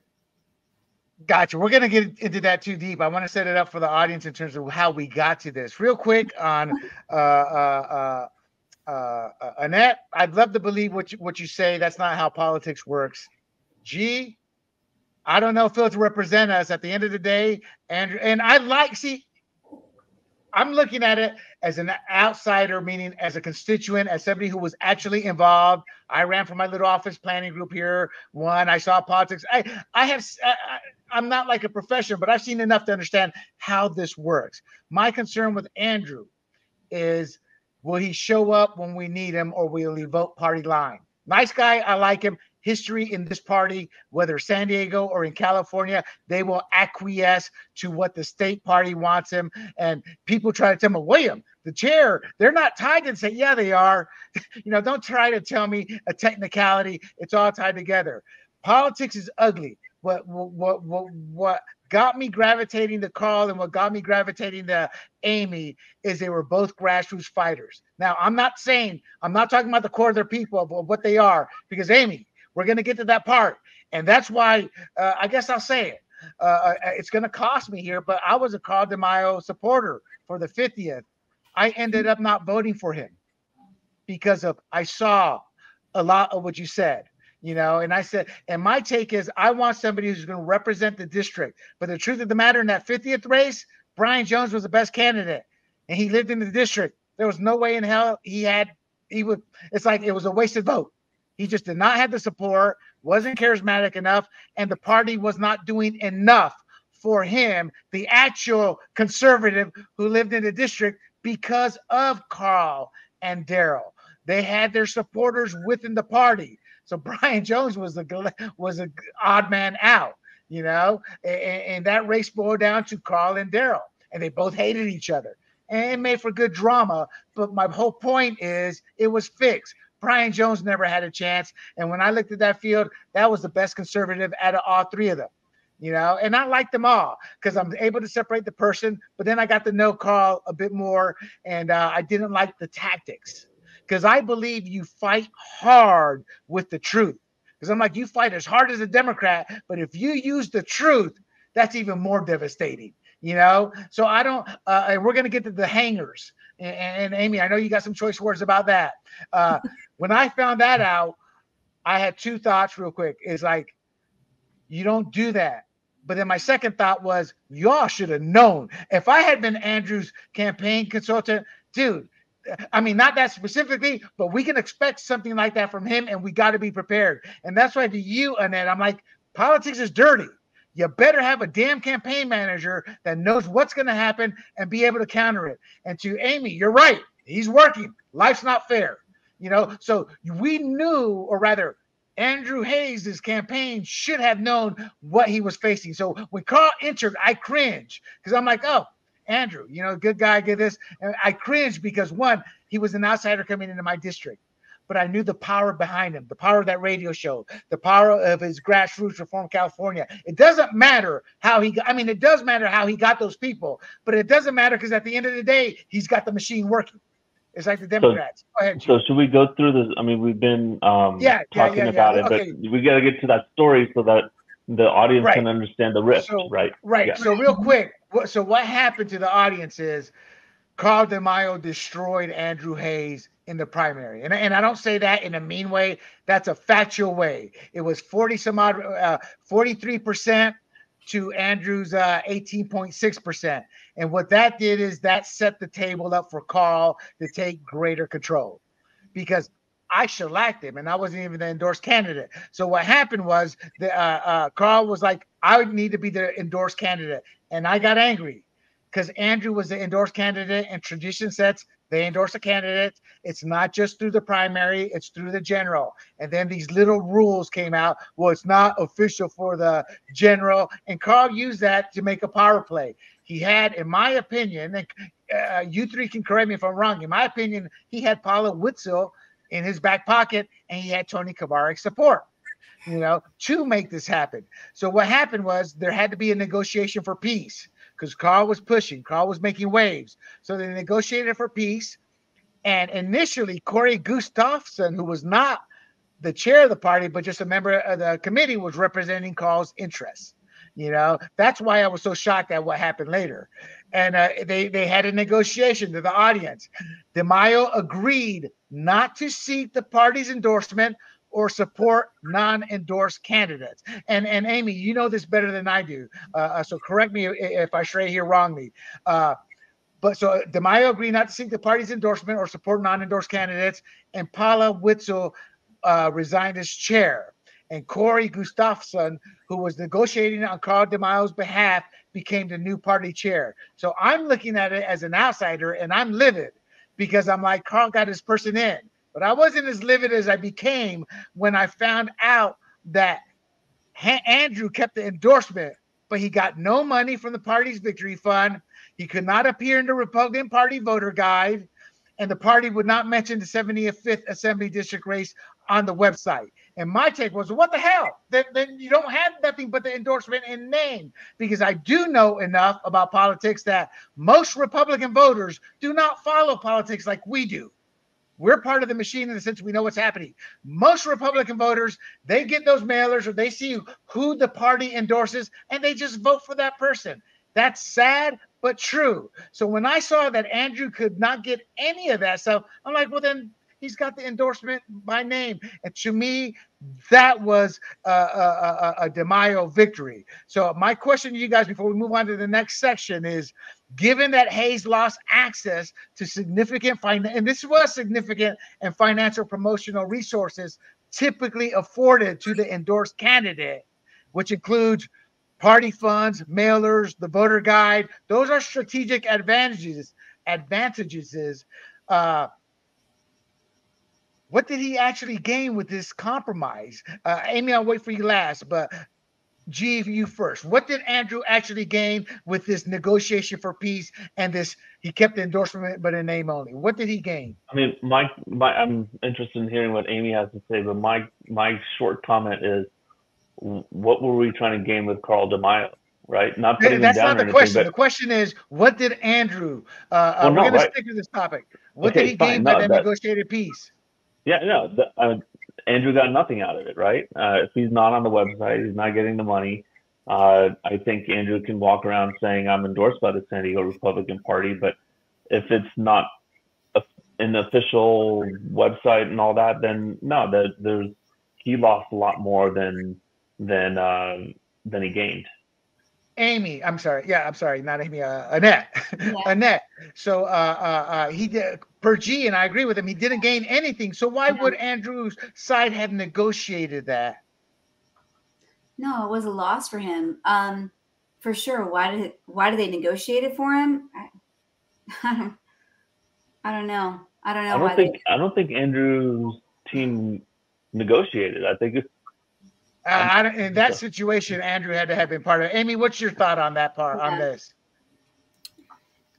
Gotcha. We're going to get into that too deep. I want to set it up for the audience in terms of how we got to this. Real quick on Annette, I'd love to believe what you say. That's not how politics works. G, I don't know if he'll represent us at the end of the day. Andrew, and I'm looking at it as an outsider, meaning as a constituent, as somebody who was actually involved. I ran for my little office planning group here. I saw politics. I'm not like a professional, but I've seen enough to understand how this works. My concern with Andrew is, will he show up when we need him, or will he vote party line? Nice guy. I like him. History in this party, whether San Diego or in California, they will acquiesce to what the state party wants him. And people try to tell me, William, the chair, they're not tied, and say, yeah, they are. Don't try to tell me a technicality. It's all tied together. Politics is ugly. What got me gravitating to Carl and what got me gravitating to Amy is they were both grassroots fighters. Now, I'm not talking about the core of their people, of what they are, because Amy, we're going to get to that part. And that's why I guess I'll say it. It's going to cost me here, but I was a Carl DeMaio supporter for the 50th. I ended up not voting for him because I saw a lot of what you said. And I said, and my take is, I want somebody who's going to represent the district. But the truth of the matter, in that 50th race, Brian Jones was the best candidate, and he lived in the district. There was no way in hell it's like it was a wasted vote. He just did not have the support, wasn't charismatic enough, and the party was not doing enough for him, the actual conservative who lived in the district, because of Carl and Daryl. They had their supporters within the party. So Brian Jones was an odd man out, and that race boiled down to Carl and Daryl, and they both hated each other, and it made for good drama. But my whole point is, it was fixed. Brian Jones never had a chance, and when I looked at that field, that was the best conservative out of all three of them, and I liked them all because I'm able to separate the person. But then I got to know Carl a bit more, and I didn't like the tactics. Because I believe you fight hard with the truth. Because I'm like, you fight as hard as a Democrat, but if you use the truth, that's even more devastating, So I don't, and we're going to get to the hangers. And Amy, I know you got some choice words about that. When I found that out, I had two thoughts real quick. It's like, you don't do that. But then my second thought was, y'all should have known. If I had been Andrew's campaign consultant, dude, I mean, not that specifically, but we can expect something like that from him, and we got to be prepared. And that's why to you, Annette, I'm like, politics is dirty. You better have a damn campaign manager that knows what's going to happen and be able to counter it. And to Amy, you're right. He's working. Life's not fair. So we knew, or rather, Andrew Hayes' campaign should have known what he was facing. So when Carl entered, I cringed because I'm like, oh, Andrew, good guy, get this. And I cringed because, one, he was an outsider coming into my district, but I knew the power behind him, the power of that radio show, the power of his Grassroots Reform California. It doesn't matter how it does matter how he got those people, but it doesn't matter because at the end of the day, he's got the machine working. It's like the Democrats. Go ahead, Jim. So should we go through this? I mean, we've been talking about it, okay. But we got to get to that story so that the audience can understand the risk, right? Right. Yeah. So real quick, so what happened to the audience is Carl DeMaio destroyed Andrew Hayes in the primary. And I don't say that in a mean way. That's a factual way. It was 43% to Andrew's 18.6%. And what that did is that set the table up for Carl to take greater control, because I shellacked him and I wasn't even the endorsed candidate. So what happened was Carl was like, I would need to be the endorsed candidate. And I got angry because Andrew was the endorsed candidate, and tradition sets they endorse a candidate. It's not just through the primary, it's through the general. And then these little rules came out. Well, it's not official for the general. And Carl used that to make a power play. He had, in my opinion, and you three can correct me if I'm wrong, in my opinion, he had Paula Witzel in his back pocket, and he had Tony Kavarik's support, to make this happen. So what happened was there had to be a negotiation for peace, because Carl was pushing, Carl was making waves. So they negotiated for peace. And initially, Corey Gustafson, who was not the chair of the party, but just a member of the committee, was representing Carl's interests. That's why I was so shocked at what happened later. And they had a negotiation to the audience. DeMaio agreed not to seek the party's endorsement or support non-endorsed candidates. And Amy, you know this better than I do. So correct me if I stray here wrongly. But so DeMaio agreed not to seek the party's endorsement or support non-endorsed candidates, and Paula Witzel resigned as chair. And Corey Gustafson, who was negotiating on Carl DeMaio's behalf, became the new party chair. So I'm looking at it as an outsider, and I'm livid because I'm like, Carl got his person in. But I wasn't as livid as I became when I found out that Andrew kept the endorsement, but he got no money from the party's victory fund. He could not appear in the Republican Party voter guide, and the party would not mention the 75th Assembly District race on the website. And my take was, what the hell? Then you don't have nothing but the endorsement in name, because I do know enough about politics that most Republican voters do not follow politics like we do. We're part of the machine in the sense we know what's happening. Most Republican voters, they get those mailers or they see who the party endorses and they just vote for that person. That's sad, but true. So when I saw that Andrew could not get any of that stuff, I'm like, well, then he's got the endorsement by name. And to me, that was a DeMaio victory. So my question to you guys before we move on to the next section is, given that Hayes lost access to significant and this was significant and financial promotional resources typically afforded to the endorsed candidate, which includes party funds, mailers, the voter guide, those are strategic advantages. What did he actually gain with this compromise? Amy, I'll wait for you last, but G, you first. What did Andrew actually gain with this negotiation for peace and this? He kept the endorsement, but in name only. What did he gain? I mean, I'm interested in hearing what Amy has to say, but my short comment is, what were we trying to gain with Carl DeMaio? Right? Not putting That's him down not the or question. But the question is, what did Andrew? We're going to stick to this topic. What did he gain by that negotiated peace? Yeah, no. Andrew got nothing out of it, right? If he's not on the website, he's not getting the money. I think Andrew can walk around saying, I'm endorsed by the San Diego Republican Party, but if it's not an official website and all that, then no, he lost a lot more than he gained. Amy, I'm sorry. Yeah, I'm sorry. Not Amy, Annette. Yeah. Annette. So he did, per G, and I agree with him, he didn't gain anything. So why would Andrew's side have negotiated that? No, it was a loss for him. For sure. Why did they negotiate it for him? I don't know. I don't think Andrew's team negotiated. I think it's in that situation, Andrew had to have been part of it. Amy, what's your thought on that part, on this?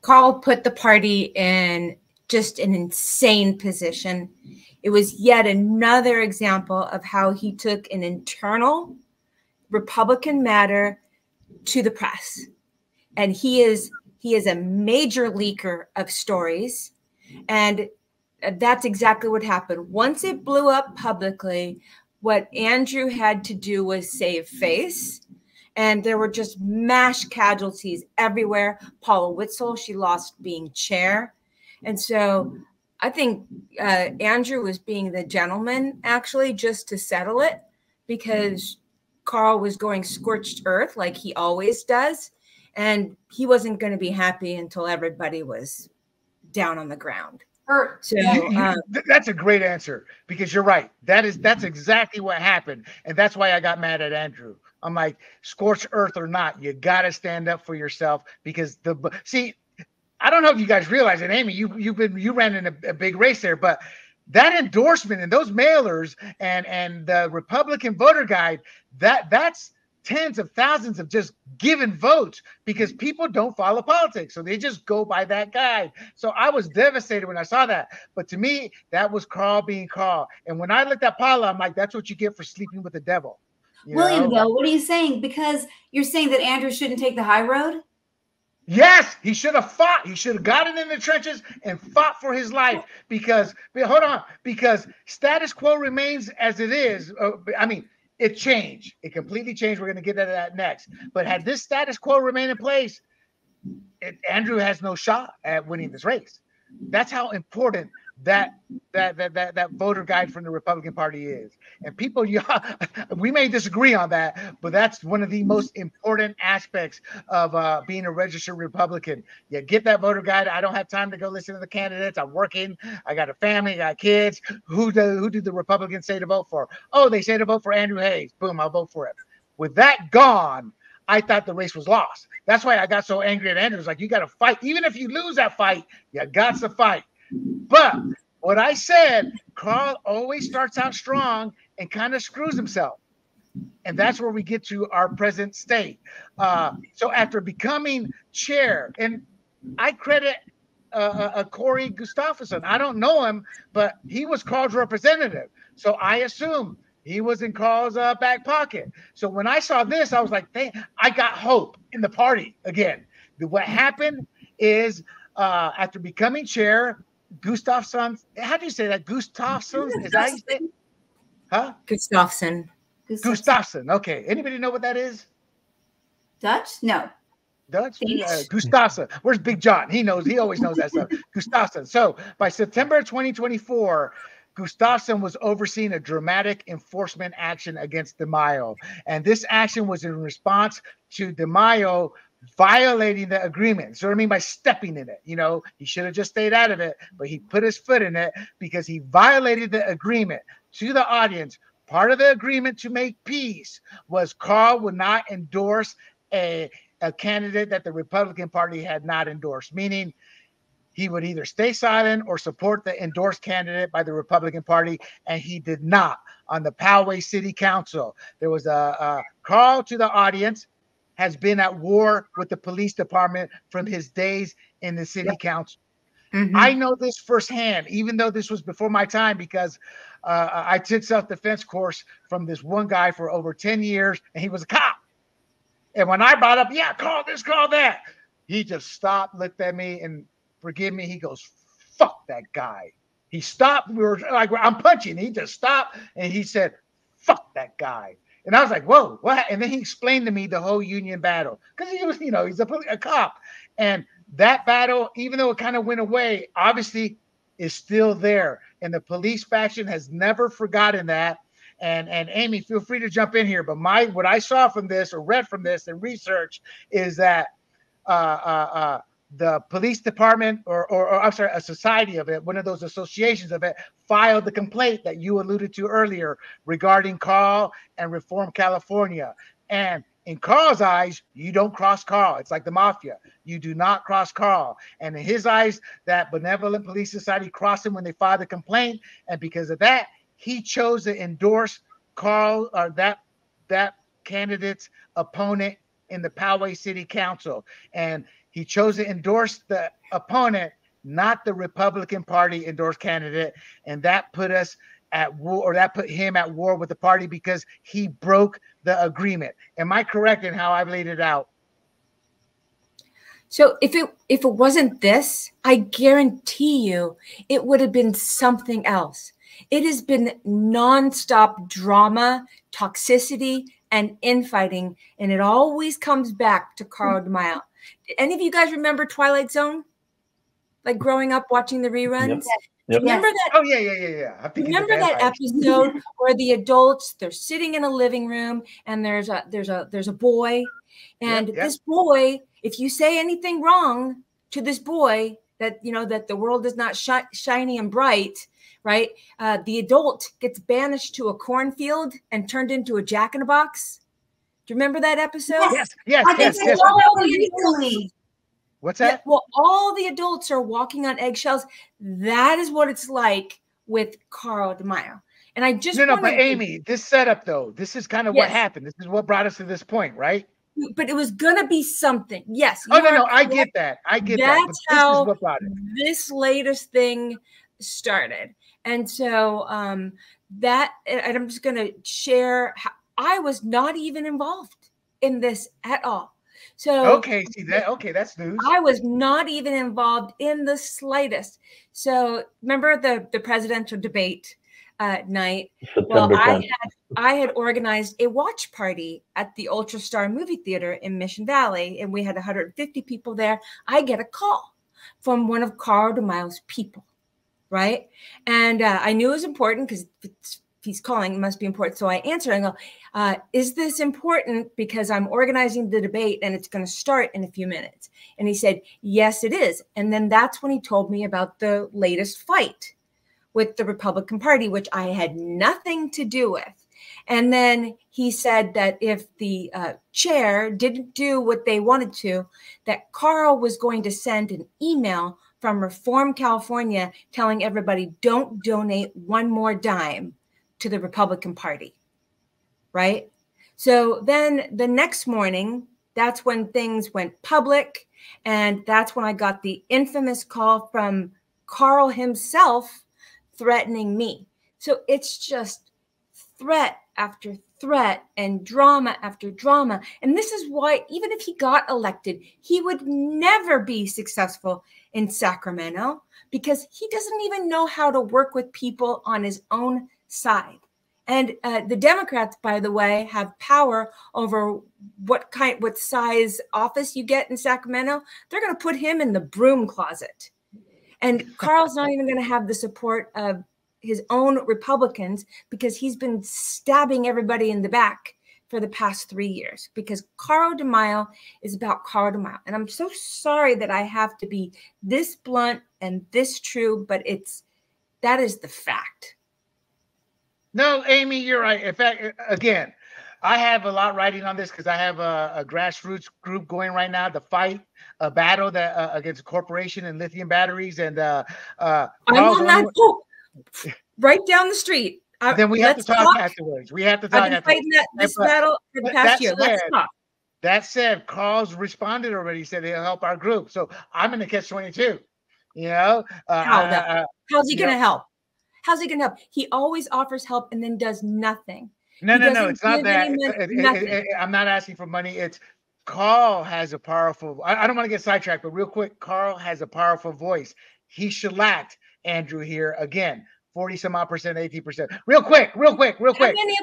Carl put the party in just an insane position. It was yet another example of how he took an internal Republican matter to the press. And he is a major leaker of stories. And that's exactly what happened. Once it blew up publicly, what Andrew had to do was save face. And there were just mass casualties everywhere. Paula Witzel, she lost being chair. And so I think Andrew was being the gentleman, actually, just to settle it, because Carl was going scorched earth like he always does. And he wasn't going to be happy until everybody was down on the ground. So that's a great answer, because you're right. That's exactly what happened. And that's why I got mad at Andrew. I'm like, scorched earth or not, you got to stand up for yourself, because see, I don't know if you guys realize it, Amy, you ran in a big race there, but that endorsement and those mailers and the Republican voter guide, that's tens of thousands of just given votes, because people don't follow politics. So they just go by that guide. So I was devastated when I saw that. But to me, that was Carl being Carl. And when I looked at Paula, I'm like, that's what you get for sleeping with the devil. William, though, what are you saying? Because you're saying that Andrew shouldn't take the high road? Yes, he should have fought. He should have gotten in the trenches and fought for his life, because status quo remains as it is. I mean, it changed. It completely changed. We're going to get into that next. But had this status quo remained in place, Andrew has no shot at winning this race. That's how important that voter guide from the Republican Party is. And people, we may disagree on that, but that's one of the most important aspects of being a registered Republican. You get that voter guide. I don't have time to go listen to the candidates. I'm working. I got a family. I got kids. Who do the Republicans say to vote for? Oh, they say to vote for Andrew Hayes. Boom, I'll vote for him. With that gone, I thought the race was lost. That's why I got so angry at Andrew. It's like, you got to fight. Even if you lose that fight, you got to fight. But what I said, Carl always starts out strong and kind of screws himself. And that's where we get to our present state. So after becoming chair, and I credit Corey Gustafson. I don't know him, but he was Carl's representative. So I assume he was in Carl's back pocket. So when I saw this, I was like, I got hope in the party again. What happened is after becoming chair, Gustafson, how do you say that? Gustafson? Is that how you say it? Huh? Gustafson. Gustafson. Okay. Anybody know what that is? Dutch? No. Dutch? Gustafson. Where's Big John? He knows. He always knows that stuff. Gustafson. So by September 2024, Gustafson was overseeing a dramatic enforcement action against DeMaio. And this action was in response to DeMaio violating the agreement. So what I mean by stepping in it, he should have just stayed out of it, but he put his foot in it because he violated the agreement. To the audience, part of the agreement to make peace was Carl would not endorse a candidate that the Republican Party had not endorsed, meaning he would either stay silent or support the endorsed candidate by the Republican Party, and he did not. On the Poway City Council, there was a Carl, to the audience, has been at war with the police department from his days in the city council. Mm-hmm. I know this firsthand, even though this was before my time, because I took self-defense course from this one guy for over 10 years, and he was a cop. And when I brought up, call this, call that, he just stopped, looked at me, and forgive me, he goes, fuck that guy. He stopped. We were like, I'm punching. He just stopped, and he said, fuck that guy. And I was like, whoa, what? And then he explained to me the whole union battle, because he was, he's a cop. And that battle, even though it kind of went away, obviously is still there. And the police faction has never forgotten that. And Amy, feel free to jump in here. But what I saw from this or read from this and research is that the police department or I'm sorry, a society of it, one of those associations of it, filed the complaint that you alluded to earlier regarding Carl and Reform California. And in Carl's eyes, you don't cross Carl. It's like the mafia. You do not cross Carl. And in his eyes, that benevolent police society crossed him when they filed the complaint. And because of that, he chose to endorse Carl or that candidate's opponent in the Poway City Council. And he chose to endorse the opponent, not the Republican Party endorsed candidate. And that put us at war, or that put him at war with the party because he broke the agreement. Am I correct in how I've laid it out? So if it wasn't this, I guarantee you it would have been something else. It has been nonstop drama, toxicity, and infighting, and it always comes back to Carl DeMaio. Any of you guys remember Twilight Zone? Like growing up watching the reruns? Yep. Yep. Remember that? Oh yeah. I'm thinking Remember that episode where the adults, they're sitting in a living room and there's a boy, and this boy, if you say anything wrong to this boy, that that the world is not shiny and bright, right? The adult gets banished to a cornfield and turned into a jack-in-a-box. Do you remember that episode? Yes. What's that? Yeah, well, all the adults are walking on eggshells. That is what it's like with Carl DeMaio. And I just but Amy, this setup though, this is kind of what happened. This is what brought us to this point, right? But it was gonna be something. Yes. Oh no, I get that. That's how this is what brought it. This latest thing started. And so and I'm just gonna share how I was not even involved in this at all. So okay, that's news. I was not even involved in the slightest. So remember the presidential debate night? September 10th. I had organized a watch party at the Ultra Star movie theater in Mission Valley, and we had 150 people there. I get a call from one of Carl DeMaio's people, right? And I knew it was important because he's calling, it must be important. So I answer and go, is this important? Because I'm organizing the debate and it's going to start in a few minutes. And he said, yes, it is. And then that's when he told me about the latest fight with the Republican Party, which I had nothing to do with. And then he said that if the chair didn't do what they wanted to, that Carl was going to send an email from Reform California telling everybody, don't donate one more dime to the Republican Party, right? So then the next morning, that's when things went public. And that's when I got the infamous call from Carl himself threatening me. So it's just threat after threat and drama after drama. And this is why, even if he got elected, he would never be successful in Sacramento, because he doesn't even know how to work with people on his own side. And the Democrats, by the way, have power over what size office you get in Sacramento. They're going to put him in the broom closet. And Carl's not even going to have the support of his own Republicans, because he's been stabbing everybody in the back for the past 3 years, because Carl DeMaio is about Carl DeMaio. And I'm so sorry that I have to be this blunt and this true, but that is the fact. No, Amy, you're right. In fact, again, I have a lot writing on this because I have a grassroots group going right now to fight a battle that against a corporation and lithium batteries. And I'm on that boat, right down the street. Then we have to talk afterwards. We have to talk. I've been fighting this battle for the past year. Let's talk. That said, Carl's responded already. He said he'll help our group. So I'm in the catch-22. You know, how's he going to help? How's he going to help? He always offers help and then does nothing. No, it's not that. I'm not asking for money. It's Carl has a powerful, I don't want to get sidetracked, but real quick, Carl has a powerful voice. He shellacked Andrew here again. 40-some-odd percent, 18%. Real quick. How many of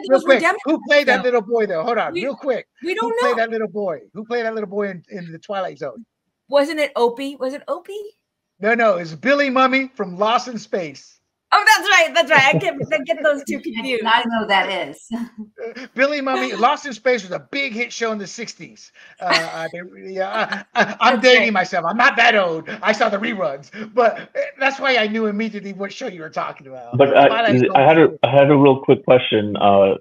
those were Democrats? Who played that little boy though? Hold on, real quick. We don't know. Who played that little boy? Who played that little boy in the Twilight Zone? Wasn't it Opie? Was it Opie? No, it's Billy Mummy from Lost in Space. Oh, that's right. I get those two confused. I know who that is. Billy Mummy, Lost in Space was a big hit show in the 60s. I'm dating myself. I'm not that old. I saw the reruns, but that's why I knew immediately what show you were talking about. But I had a real quick question. The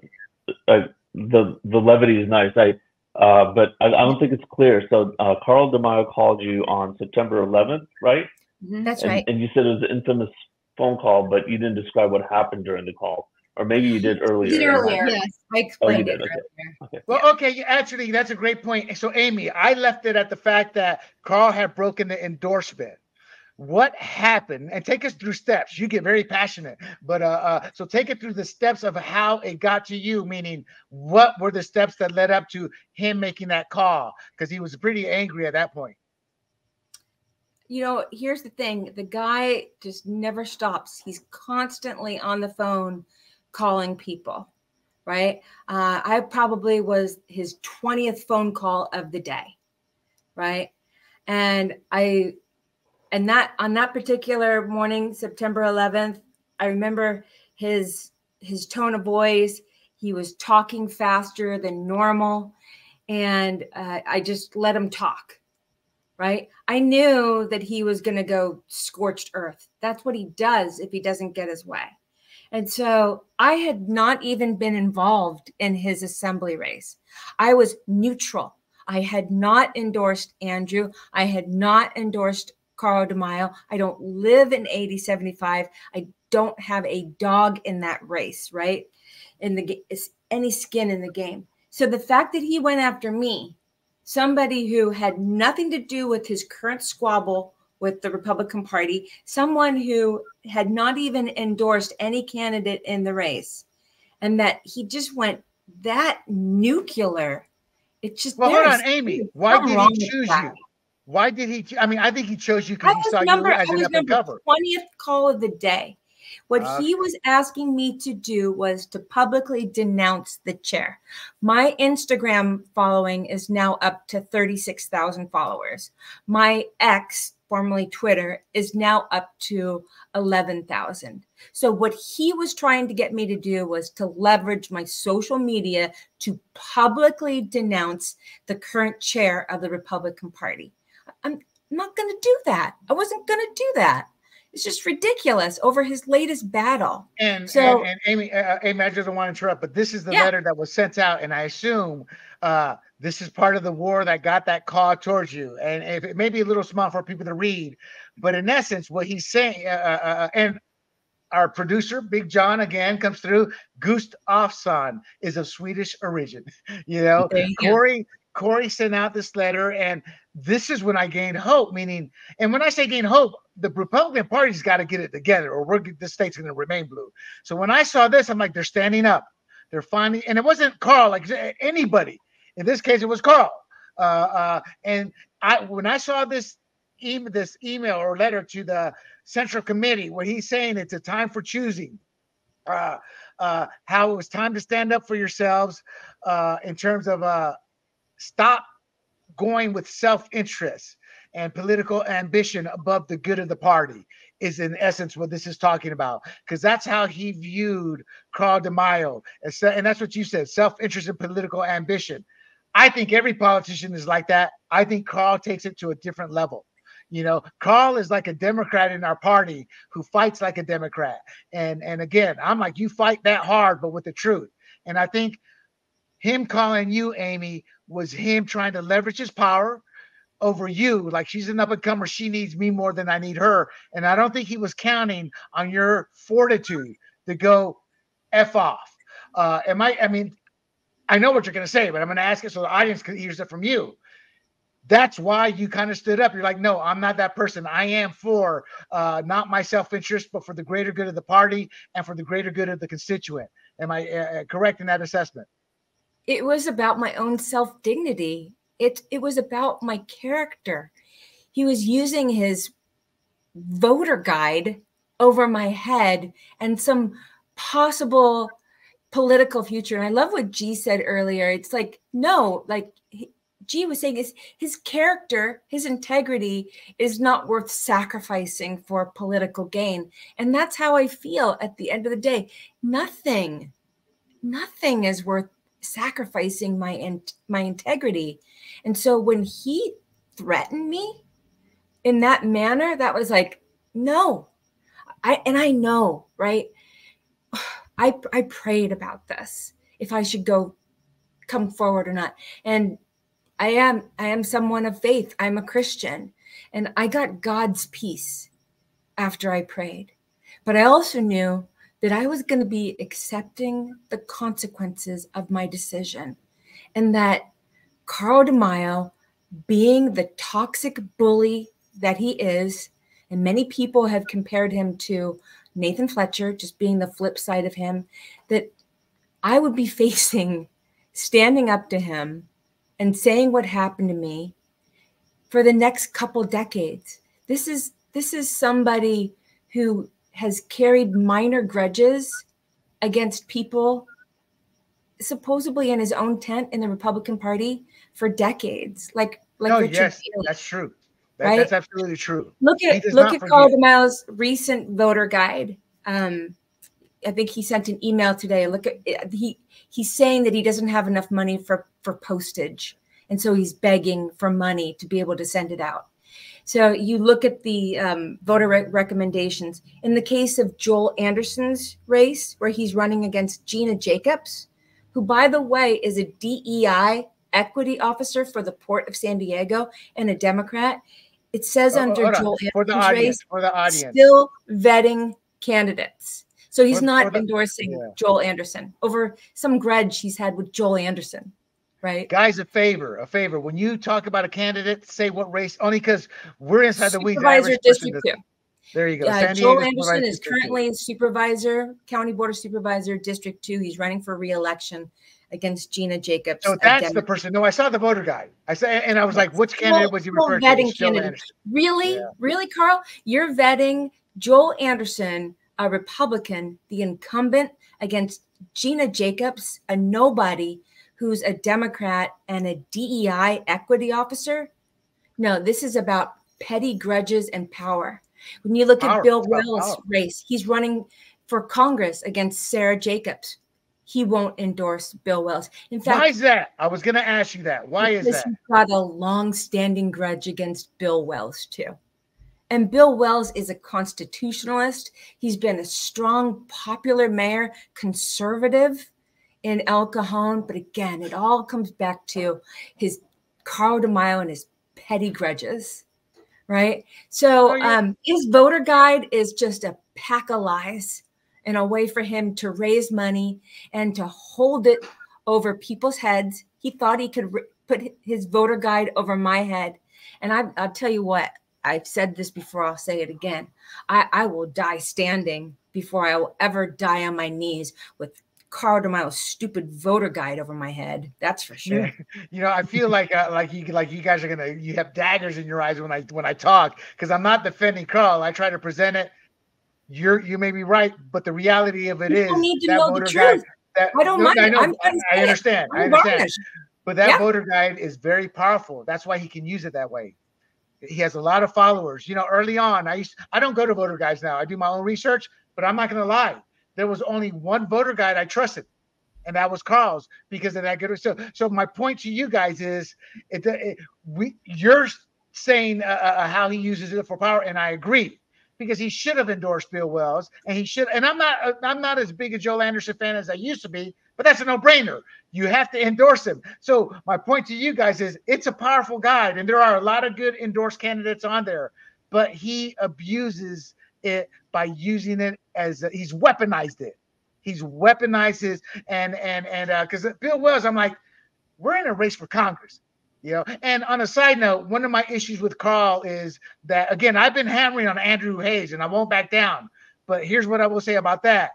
levity is nice. But I don't think it's clear. So Carl DeMaio called you on September 11th, right? That's right. And you said it was an infamous phone call, but you didn't describe what happened during the call, or maybe you did earlier. Yes, I explained it earlier. Okay. Well, okay, actually, that's a great point. So, Amy, I left it at the fact that Carl had broken the endorsement. What happened? And take us through steps. You get very passionate, but so take it through the steps of how it got to you. Meaning, what were the steps that led up to him making that call? Because he was pretty angry at that point. You know, here's the thing. The guy just never stops. He's constantly on the phone calling people, right? I probably was his 20th phone call of the day, right? And And that on that particular morning, September 11th, I remember his tone of voice. He was talking faster than normal. And I just let him talk, right? I knew that he was going to go scorched earth. That's what he does if he doesn't get his way. And so I had not even been involved in his assembly race. I was neutral. I had not endorsed Andrew. I had not endorsed Carl DeMaio. I don't live in 8075. I don't have a dog in that race, right? In the any skin in the game. So the fact that he went after me, somebody who had nothing to do with his current squabble with the Republican Party, someone who had not even endorsed any candidate in the race, and that he just went that nuclear. It just, well, hold on, Amy. Why did he choose you? Why did he? I mean, I think he chose you because he saw you as an up and cover. 20th call of the day. What he was asking me to do was to publicly denounce the chair. My Instagram following is now up to 36,000 followers. My ex, formerly Twitter, is now up to 11,000. So what he was trying to get me to do was to leverage my social media to publicly denounce the current chair of the Republican Party. I'm not going to do that. I wasn't going to do that. It's just ridiculous over his latest battle. And Amy, I just don't want to interrupt, but this is the letter that was sent out, and I assume this is part of the war that got that call towards you. And if it may be a little small for people to read, but in essence, what he's saying, and our producer, Big John, again comes through. Gustafsson is of Swedish origin. You know, Corey sent out this letter, and this is when I gained hope. Meaning, and when I say gain hope, the Republican Party's got to get it together, or the state's going to remain blue. So when I saw this, I'm like, they're standing up. They're finally, and it wasn't Carl, like anybody. In this case, it was Carl. And when I saw this email or letter to the Central Committee, where he's saying it's a time for choosing, how it was time to stand up for yourselves, in terms of stop going with self-interest and political ambition above the good of the party, is in essence what this is talking about, because that's how he viewed Carl DeMaio. And that's what you said, self-interest and political ambition. I think every politician is like that. I think Carl takes it to a different level. You know, Carl is like a Democrat in our party who fights like a Democrat. And again, I'm like, you fight that hard, but with the truth. And I think him calling you, Amy, was him trying to leverage his power over you. Like, she's an up-and-comer. She needs me more than I need her. And I don't think he was counting on your fortitude to go F off. I mean, I know what you're going to say, but I'm going to ask it so the audience hears it from you. That's why you kind of stood up. You're like, no, I'm not that person. I am for not my self-interest, but for the greater good of the party and for the greater good of the constituent. Am I correct in that assessment? It was about my own self-dignity. It was about my character. He was using his voter guide over my head and some possible political future. And I love what G said earlier. It's like, no, like G was saying, is his character, his integrity is not worth sacrificing for political gain. And that's how I feel at the end of the day. Nothing is worth sacrificing my integrity. And so when he threatened me in that manner, that was like, no. I know, right? I prayed about this, if I should come forward or not. And I am someone of faith. I'm a Christian, and I got God's peace after I prayed. But I also knew that I was going to be accepting the consequences of my decision, and that Carl DeMaio, being the toxic bully that he is, and many people have compared him to Nathan Fletcher, just being the flip side of him, that I would be facing standing up to him and saying what happened to me for the next couple decades. This is somebody who has carried minor grudges against people supposedly in his own tent in the Republican Party for decades. No, yes, that's true. right? That's absolutely true. Look at Carl DeMaio's recent voter guide. I think he sent an email today. Look at he's saying that he doesn't have enough money for postage, and so he's begging for money to be able to send it out. So you look at the voter recommendations. In the case of Joel Anderson's race, where he's running against Gina Jacobs, who, by the way, is a DEI equity officer for the Port of San Diego and a Democrat. It says under Joel Anderson's race, still vetting candidates. So he's not endorsing Joel Anderson over some grudge he's had with Joel Anderson, right? Guys, a favor. When you talk about a candidate, say what race, only because we're inside the weeds. Supervisor District 2. There you go. Joel Anderson is currently supervisor, county board of supervisor, District 2. He's running for re-election against Gina Jacobs. So that's the person. No, I saw the voter guide. And I was like, which candidate was he referring to? Really? Yeah. Really, Carl? You're vetting Joel Anderson, a Republican, the incumbent, against Gina Jacobs, a nobody who's a Democrat and a DEI equity officer? No, this is about petty grudges and power. When you look at Bill Wells' race, he's running for Congress against Sarah Jacobs. He won't endorse Bill Wells. In fact, why is that? I was going to ask you that. Why is that? He's got a long-standing grudge against Bill Wells, too. And Bill Wells is a constitutionalist. He's been a strong, popular mayor, conservative in El Cajon. But again, it all comes back to his Carl DeMaio and his petty grudges, right? So his voter guide is just a pack of lies and a way for him to raise money and to hold it over people's heads. He thought he could put his voter guide over my head. And I'll tell you what, I've said this before, I'll say it again. I will die standing before I will ever die on my knees with Carl DeMaio's stupid voter guide over my head. That's for sure. You know, I feel like you guys are you have daggers in your eyes when I talk, because I'm not defending Carl. I try to present it. You may be right, but the reality of it is that voter guide. I don't mind. I understand. But that voter guide is very powerful. That's why he can use it that way. He has a lot of followers. You know, early on, I don't go to voter guides now. I do my own research, but I'm not going to lie. There was only one voter guide I trusted, and that was Carl's, because of that good. So my point to you guys is, you're saying how he uses it for power, and I agree, because he should have endorsed Bill Wells, and he should. And I'm not as big a Joel Anderson fan as I used to be, but that's a no-brainer. You have to endorse him. So my point to you guys is, it's a powerful guide, and there are a lot of good endorsed candidates on there, but he abuses it by using it as he's weaponized it. He's weaponized his and because Bill Wells, I'm like, we're in a race for Congress, you know. And on a side note, one of my issues with Carl is that, again, I've been hammering on Andrew Hayes, and I won't back down. But here's what I will say about that.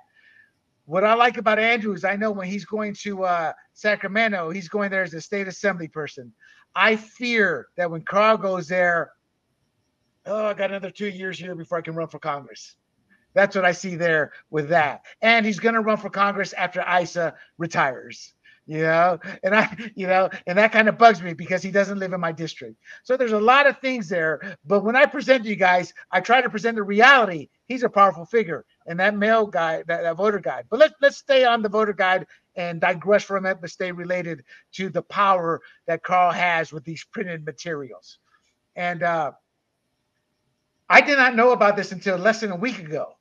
What I like about Andrew is, I know when he's going to Sacramento, he's going there as a state assembly person. I fear that when Carl goes there, I got another 2 years here before I can run for Congress. That's what I see there with that. And he's going to run for Congress after Isa retires, and that kind of bugs me, because he doesn't live in my district. So there's a lot of things there. But when I present to you guys, I try to present the reality. He's a powerful figure, and that male guy, that voter guide. But let's stay on the voter guide and digress from it, but stay related to the power that Carl has with these printed materials. And I did not know about this until less than a week ago.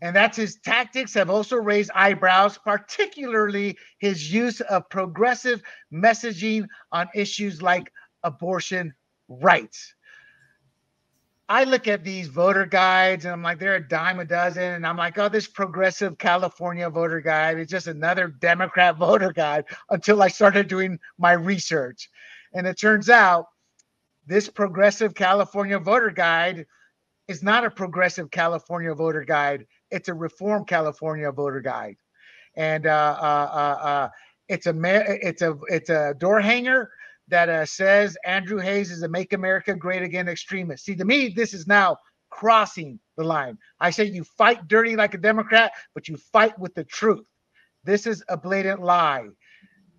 And that's his tactics have also raised eyebrows, particularly his use of progressive messaging on issues like abortion rights. I look at these voter guides and I'm like, they're a dime a dozen. And I'm like, oh, this progressive California voter guide is just another Democrat voter guide, until I started doing my research. And it turns out this progressive California voter guide is not a progressive California voter guide. It's a reform California voter guide. And it's a door hanger that says Andrew Hayes is a Make America Great Again extremist. See, to me, this is now crossing the line. I say you fight dirty like a Democrat, but you fight with the truth. This is a blatant lie.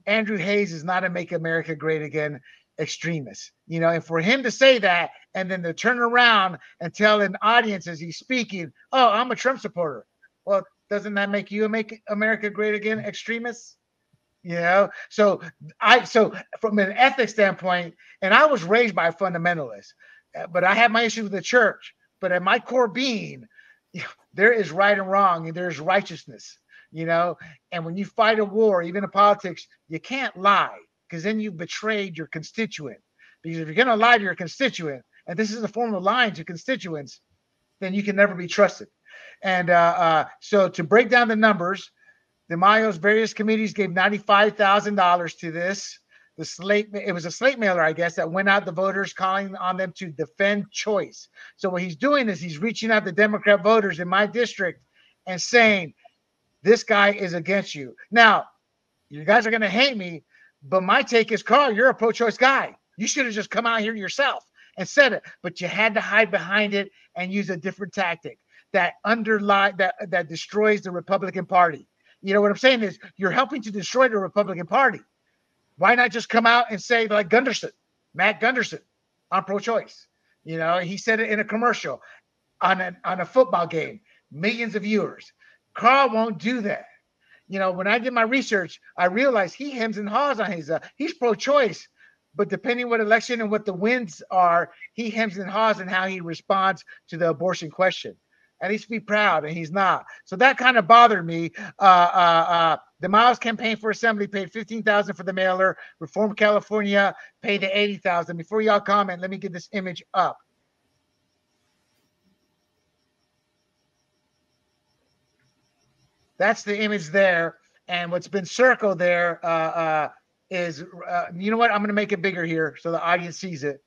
Andrew Hayes is not a Make America Great Again. extremist. You know, and for him to say that and then to turn around and tell an audience as he's speaking, oh, I'm a Trump supporter. Well, doesn't that make you a Make America Great Again extremist? You know, so from an ethics standpoint, and I was raised by a fundamentalist, but I have my issues with the church. But at my core being, there is right and wrong, and there's righteousness. You know, and when you fight a war, even in politics, you can't lie because then you've betrayed your constituent. Because if you're going to lie to your constituent, and this is a form of lying to constituents, then you can never be trusted. And so to break down the numbers, DeMaio's various committees gave $95,000 to this. The slate, it was a slate mailer, I guess, that went out to voters calling on them to defend choice. So what he's doing is he's reaching out to Democrat voters in my district and saying, this guy is against you. Now, you guys are going to hate me, but my take is, Carl, you're a pro-choice guy. You should have just come out here yourself and said it, but you had to hide behind it and use a different tactic that that destroys the Republican Party. You know what I'm saying is you're helping to destroy the Republican Party. Why not just come out and say, like Gunderson, Matt Gunderson, I'm pro-choice. You know, he said it in a commercial on a football game, millions of viewers. Carl won't do that. You know, when I did my research, I realized he hems and haws on his, he's pro-choice, but depending what election and what the winds are, he hems and haws on how he responds to the abortion question. And he's to be proud, and he's not. So that kind of bothered me. DeMaio's campaign for assembly paid $15,000 for the mailer. Reform California paid the $80,000. Before y'all comment, let me get this image up. That's the image there. And what's been circled there is, you know what? I'm going to make it bigger here so the audience sees it.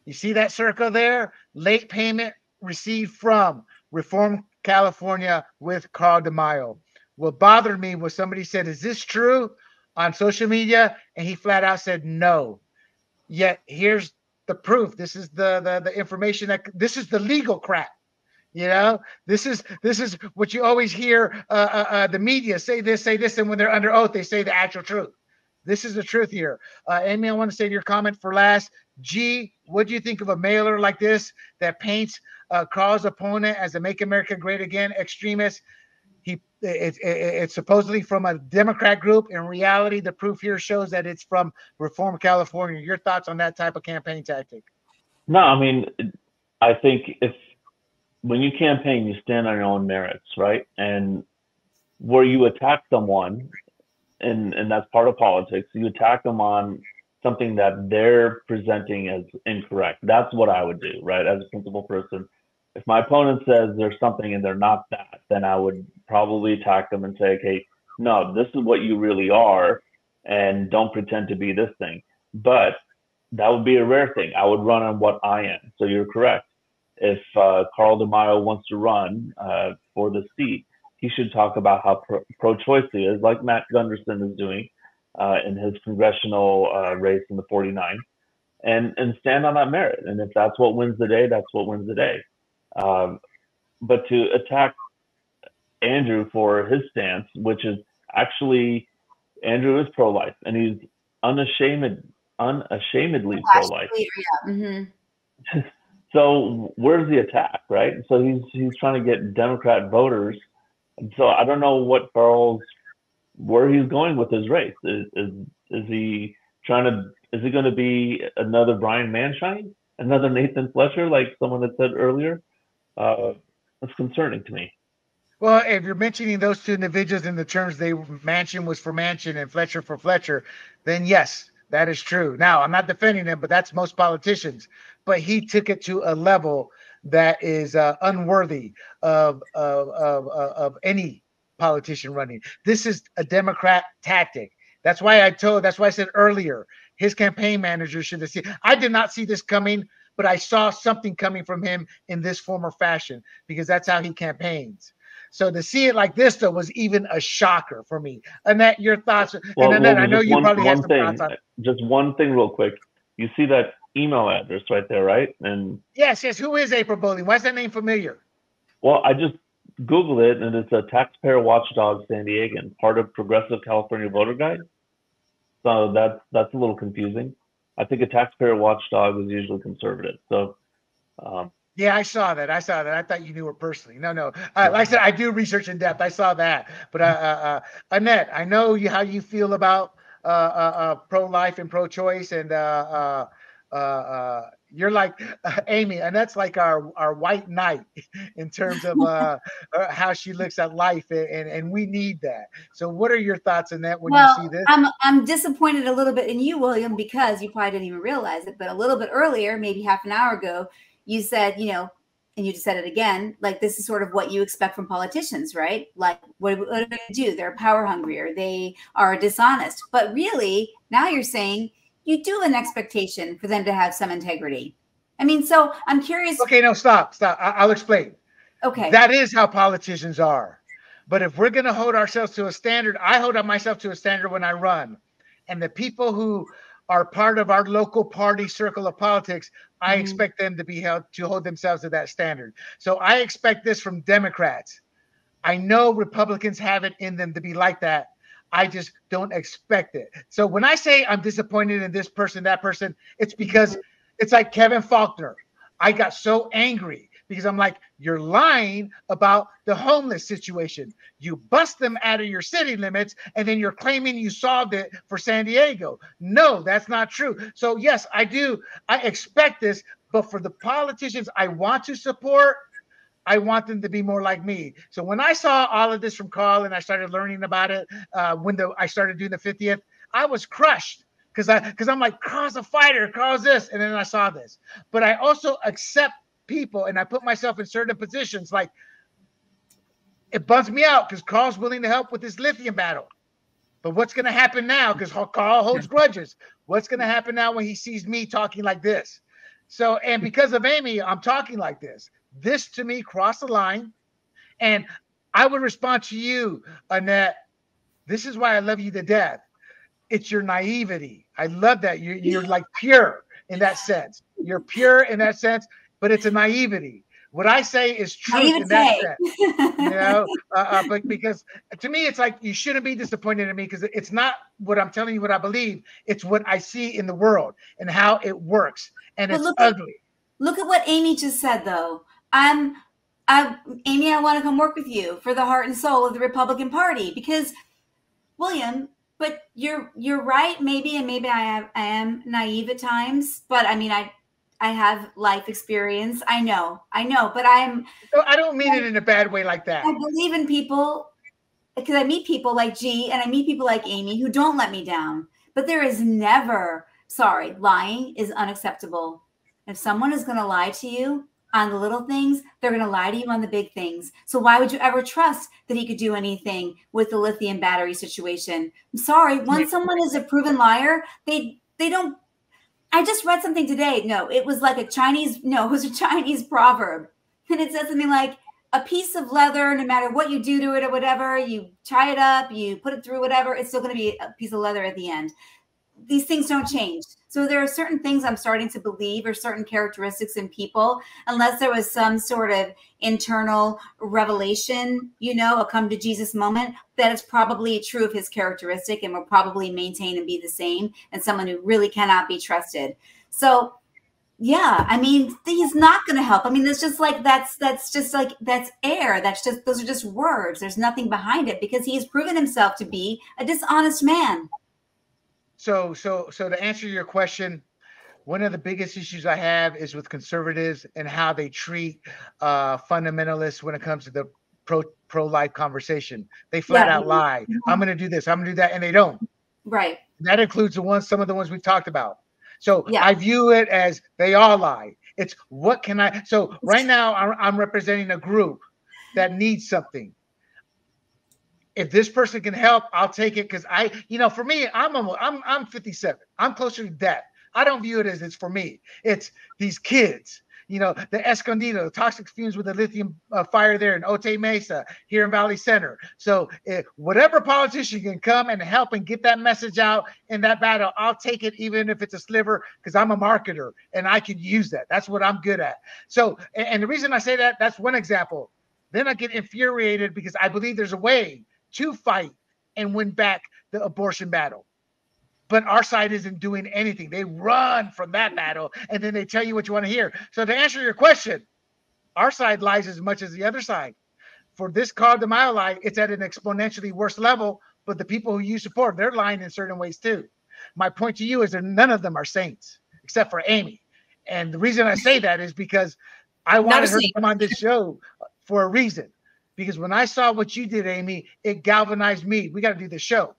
You see that circle there? Late payment received from Reform California with Carl DeMaio. What bothered me was somebody said, is this true on social media? And he flat out said no. Yet here's the proof. This is the information that this is the legal crap. You know, this is what you always hear the media say this, and when they're under oath, they say the actual truth. This is the truth here. Amy, I want to save your comment for last. G, what do you think of a mailer like this that paints Carl's opponent as a Make America Great Again extremist? It's supposedly from a Democrat group. In reality, the proof here shows that it's from Reform California. Your thoughts on that type of campaign tactic? No, I mean, I think when you campaign, you stand on your own merits, right? And where you attack someone, and that's part of politics, you attack them on something that they're presenting as incorrect. That's what I would do, right? As a principal person. If my opponent says there's something and they're not that, then I would probably attack them and say, okay, no, this is what you really are, and don't pretend to be this thing. But that would be a rare thing. I would run on what I am. So you're correct. If Carl DeMaio wants to run for the seat, he should talk about how pro-choice he is, like Matt Gunderson is doing in his congressional race in the 49, and stand on that merit. And if that's what wins the day, that's what wins the day. But to attack Andrew for his stance, which is actually, Andrew is pro-life, and he's unashamedly pro-life. Yeah. Mm-hmm. So where's the attack, right? So he's trying to get Democrat voters. And so I don't know where he's going with his race. Is he going to be another Brian Manshine, another Nathan Fletcher, like someone had said earlier? That's concerning to me. Well, if you're mentioning those two individuals in the terms Manchin was for Manchin and Fletcher for Fletcher, then yes, that is true. Now, I'm not defending him, but that's most politicians. But he took it to a level that is unworthy of any politician running. This is a Democrat tactic. That's why I said earlier, his campaign manager should have seen. I did not see this coming, but I saw something coming from him in this form or fashion, because that's how he campaigns. So to see it like this, though, was even a shocker for me. Annette, your thoughts? Well, and Annette, I know you probably have some thing, thoughts on it. Just one thing real quick. You see that email address right there, right? And yes. Who is April Bowling? Why is that name familiar? Well, I just Googled it, and it's a taxpayer watchdog San Diegan, part of Progressive California Voter Guide. So that's a little confusing. I think a taxpayer watchdog is usually conservative. So yeah, I saw that. I thought you knew her personally. No. Like I said, I do research in depth. I saw that. But Annette, I know how you feel about pro-life and pro-choice, and you're like Amy, and that's like our white knight in terms of how she looks at life, and we need that. So, what are your thoughts on that when you see this? I'm disappointed a little bit in you, William, because you probably didn't even realize it, but a little bit earlier, maybe half an hour ago, you said, you know, and you just said it again, like this is sort of what you expect from politicians, right? Like what do they do? They're power hungry, or they are dishonest. But really, now you're saying you do have an expectation for them to have some integrity. I mean, so I'm curious. Okay, no, stop. I'll explain. Okay. That is how politicians are. But if we're going to hold ourselves to a standard, I hold up myself to a standard when I run. And the people who are part of our local party circle of politics, I expect them to hold themselves to that standard. So I expect this from Democrats. I know Republicans have it in them to be like that. I just don't expect it. So when I say I'm disappointed in this person, that person, it's because it's like Kevin Faulkner. I got so angry because I'm like, you're lying about the homeless situation. You bust them out of your city limits, and then you're claiming you solved it for San Diego. No, that's not true. So yes, I do. I expect this, but for the politicians I want to support, I want them to be more like me. So when I saw all of this from Carl and I started learning about it, when I started doing the 50th, I was crushed because I'm like, Carl's a fighter, Carl's this, and then I saw this. But I also accept people, and I put myself in certain positions. Like, it bums me out because Carl's willing to help with this lithium battle. But what's going to happen now? Because Carl holds grudges. What's going to happen now when he sees me talking like this? So, and because of Amy, I'm talking like this. This to me crossed the line. And I would respond to you, Annette. This is why I love you to death. It's your naivety. I love that. You're like pure in that sense. You're pure in that sense, but it's a naivety. What I say is truth in that sense. You know, but because to me, it's like you shouldn't be disappointed in me because it's not what I'm telling you what I believe. It's what I see in the world and how it works. And it's ugly. Look at what Amy just said, though. Amy, I want to come work with you for the heart and soul of the Republican Party because, William, but you're right, maybe, and maybe I am naive at times, but I mean, I have life experience. I know, but I don't mean it in a bad way like that. I believe in people because I meet people like G and I meet people like Amy who don't let me down, but there is never, lying is unacceptable. If someone is going to lie to you on the little things, they're going to lie to you on the big things. So why would you ever trust that he could do anything with the lithium battery situation? I'm sorry. Once someone is a proven liar, they don't. I just read something today. It was a Chinese proverb. And it says something like, a piece of leather, no matter what you do to it or whatever, you tie it up, you put it through whatever, it's still going to be a piece of leather at the end. These things don't change. So there are certain things I'm starting to believe or certain characteristics in people, unless there was some sort of internal revelation, a come to Jesus moment, that is probably true of his characteristic and will probably maintain and be the same, and someone who really cannot be trusted. So yeah, I mean, he's not going to help. I mean, that's just like, that's air. Those are just words. There's nothing behind it because he's proven himself to be a dishonest man. So to answer your question, one of the biggest issues I have is with conservatives and how they treat fundamentalists when it comes to the pro-life conversation. They flat out lie. I'm going to do this. I'm going to do that. And they don't. Right. That includes some of the ones we've talked about. So I view it as they all lie. It's what can I? So right now I'm representing a group that needs something. If this person can help, I'll take it because for me, I'm 57. I'm closer to death. I don't view it as it's for me. It's these kids, the Escondido, the toxic fumes with the lithium fire there in Otay Mesa, here in Valley Center. So whatever politician can come and help and get that message out in that battle, I'll take it, even if it's a sliver, because I'm a marketer and I can use that. That's what I'm good at. So, and the reason I say that, that's one example. Then I get infuriated because I believe there's a way to fight and win back the abortion battle. but our side isn't doing anything. They run from that battle, and then they tell you what you want to hear. So to answer your question, our side lies as much as the other side. For this Carl DeMaio lie, it's at an exponentially worse level, but the people who you support, they're lying in certain ways too. My point to you is that none of them are saints, except for Amy. And the reason I say that is because I wanted her to come on this show for a reason. Because when I saw what you did, Amy, it galvanized me. We got to do this show.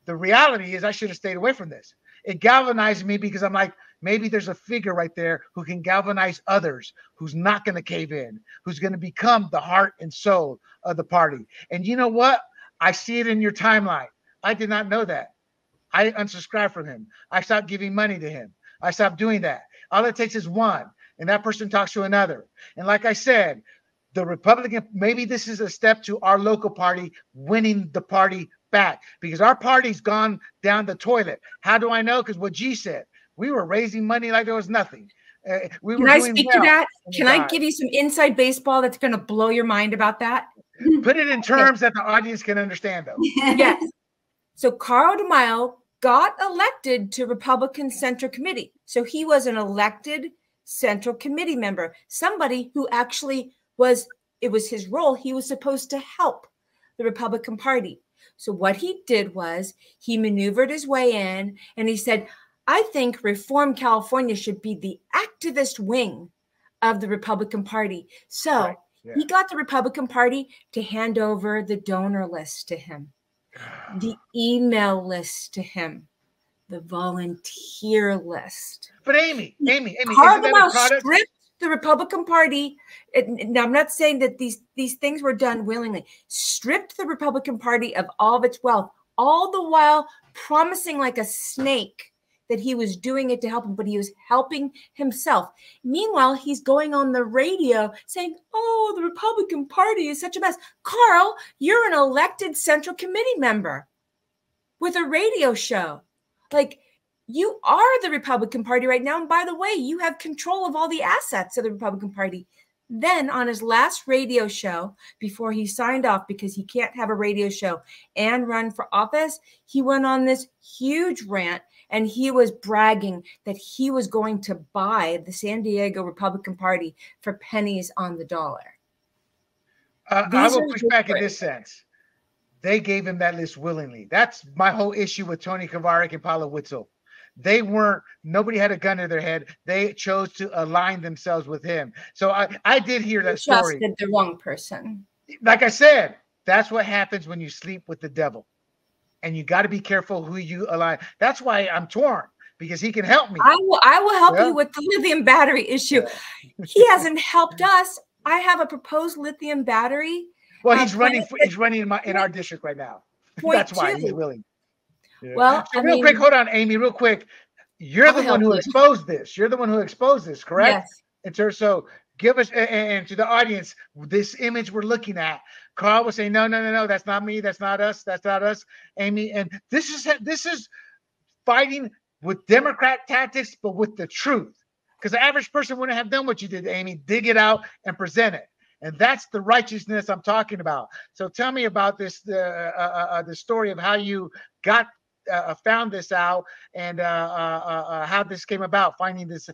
The reality is I should have stayed away from this. It galvanized me because I'm like, maybe there's a figure right there who can galvanize others, who's not going to cave in, who's going to become the heart and soul of the party. And you know what? I see it in your timeline. I did not know that. I unsubscribed from him. I stopped giving money to him. I stopped doing that. All it takes is one, and that person talks to another. And like I said, the Republican, maybe this is a step to our local party winning the party back, because our party's gone down the toilet. How do I know? Because what G said, we were raising money like there was nothing. Can I speak to that? Can I give you some inside baseball that's going to blow your mind about that? Put it in terms that the audience can understand, though. Yes. So Carl DeMaio got elected to Republican Central Committee. So he was an elected Central Committee member, somebody who actually it was his role. He was supposed to help the Republican Party. So what he did was he maneuvered his way in and he said, I think Reform California should be the activist wing of the Republican Party. So he got the Republican Party to hand over the donor list to him, the email list to him, the volunteer list. But Amy, Carl DeMaio stripped the Republican Party. Now, I'm not saying that these things were done willingly. Stripped the Republican Party of all of its wealth, all the while promising like a snake that he was doing it to help him, but he was helping himself. Meanwhile, he's going on the radio saying, oh, the Republican Party is such a mess. Carl, you're an elected Central Committee member with a radio show. Like, you are the Republican Party right now. And by the way, you have control of all the assets of the Republican Party. Then on his last radio show, before he signed off, because he can't have a radio show and run for office, he went on this huge rant and he was bragging that he was going to buy the San Diego Republican Party for pennies on the dollar. I will push back in this sense. They gave him that list willingly. That's my whole issue with Tony Kovarik and Paula Witzel. Nobody had a gun to their head. They chose to align themselves with him. So I did hear that story. Trusted the wrong person. Like I said, that's what happens when you sleep with the devil. And you got to be careful who you align. That's why I'm torn, because he can help me. I will help you with the lithium battery issue. He hasn't helped us. I have a proposed lithium battery. Well, he's running in our district right now. That's why he's willing. Yeah. Well, so real quick, hold on, Amy, real quick. You're the one who exposed this. You're the one who exposed this, correct? Yes. So give us, and to the audience, this image we're looking at. Carl was saying, no, that's not me. That's not us. That's not us, Amy. And this is fighting with Democrat tactics, but with the truth. Because the average person wouldn't have done what you did, Amy. Dig it out and present it. And that's the righteousness I'm talking about. So tell me about this, the story of how you found this out and how this came about, finding this,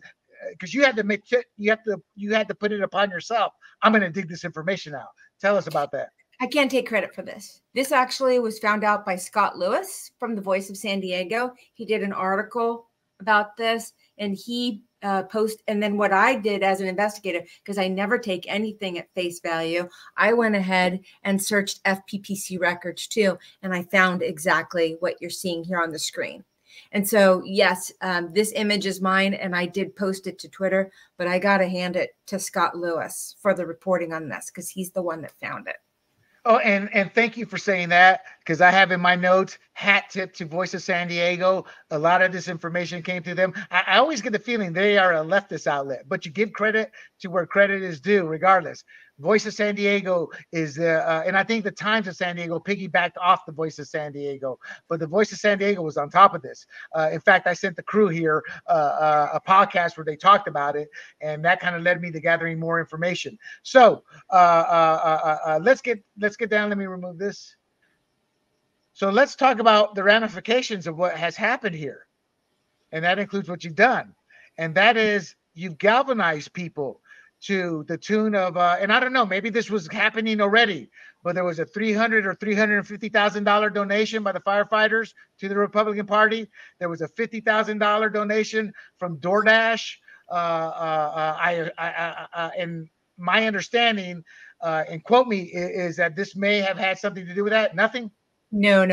because you had to put it upon yourself. I'm going to dig this information out. Tell us about that. I can't take credit for this. This actually was found out by Scott Lewis from The Voice of San Diego. He did an article about this, and he and then what I did as an investigator, because I never take anything at face value, I went ahead and searched FPPC records too, and I found exactly what you're seeing here on the screen. And so, yes, this image is mine, and I did post it to Twitter, but I got to hand it to Scott Lewis for the reporting on this, because he's the one that found it. Oh, and thank you for saying that, because I have in my notes, hat tip to Voice of San Diego. A lot of this information came through them. I always get the feeling they are a leftist outlet, but you give credit to where credit is due regardless. Voice of San Diego is, and I think the Times of San Diego piggybacked off the Voice of San Diego, but the Voice of San Diego was on top of this. In fact, I sent the crew here a podcast where they talked about it, and that kind of led me to gathering more information. So let's get down. Let me remove this. So let's talk about the ramifications of what has happened here. And that includes what you've done. And that is you've galvanized people to the tune of, and I don't know, maybe this was happening already, but there was a $300,000 or $350,000 donation by the firefighters to the Republican Party. There was a $50,000 donation from DoorDash. And my understanding, and quote me, is that this may have had something to do with that. Nothing. No.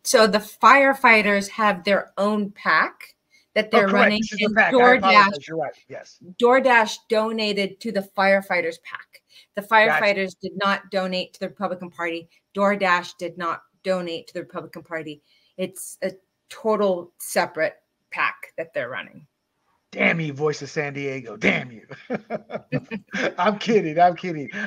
So the firefighters have their own PAC that they're running. And DoorDash, you're right. Yes. DoorDash donated to the firefighters PAC. The firefighters did not donate to the Republican Party. DoorDash did not donate to the Republican Party. It's a total separate PAC that they're running. Damn you, Voice of San Diego. Damn you. I'm kidding.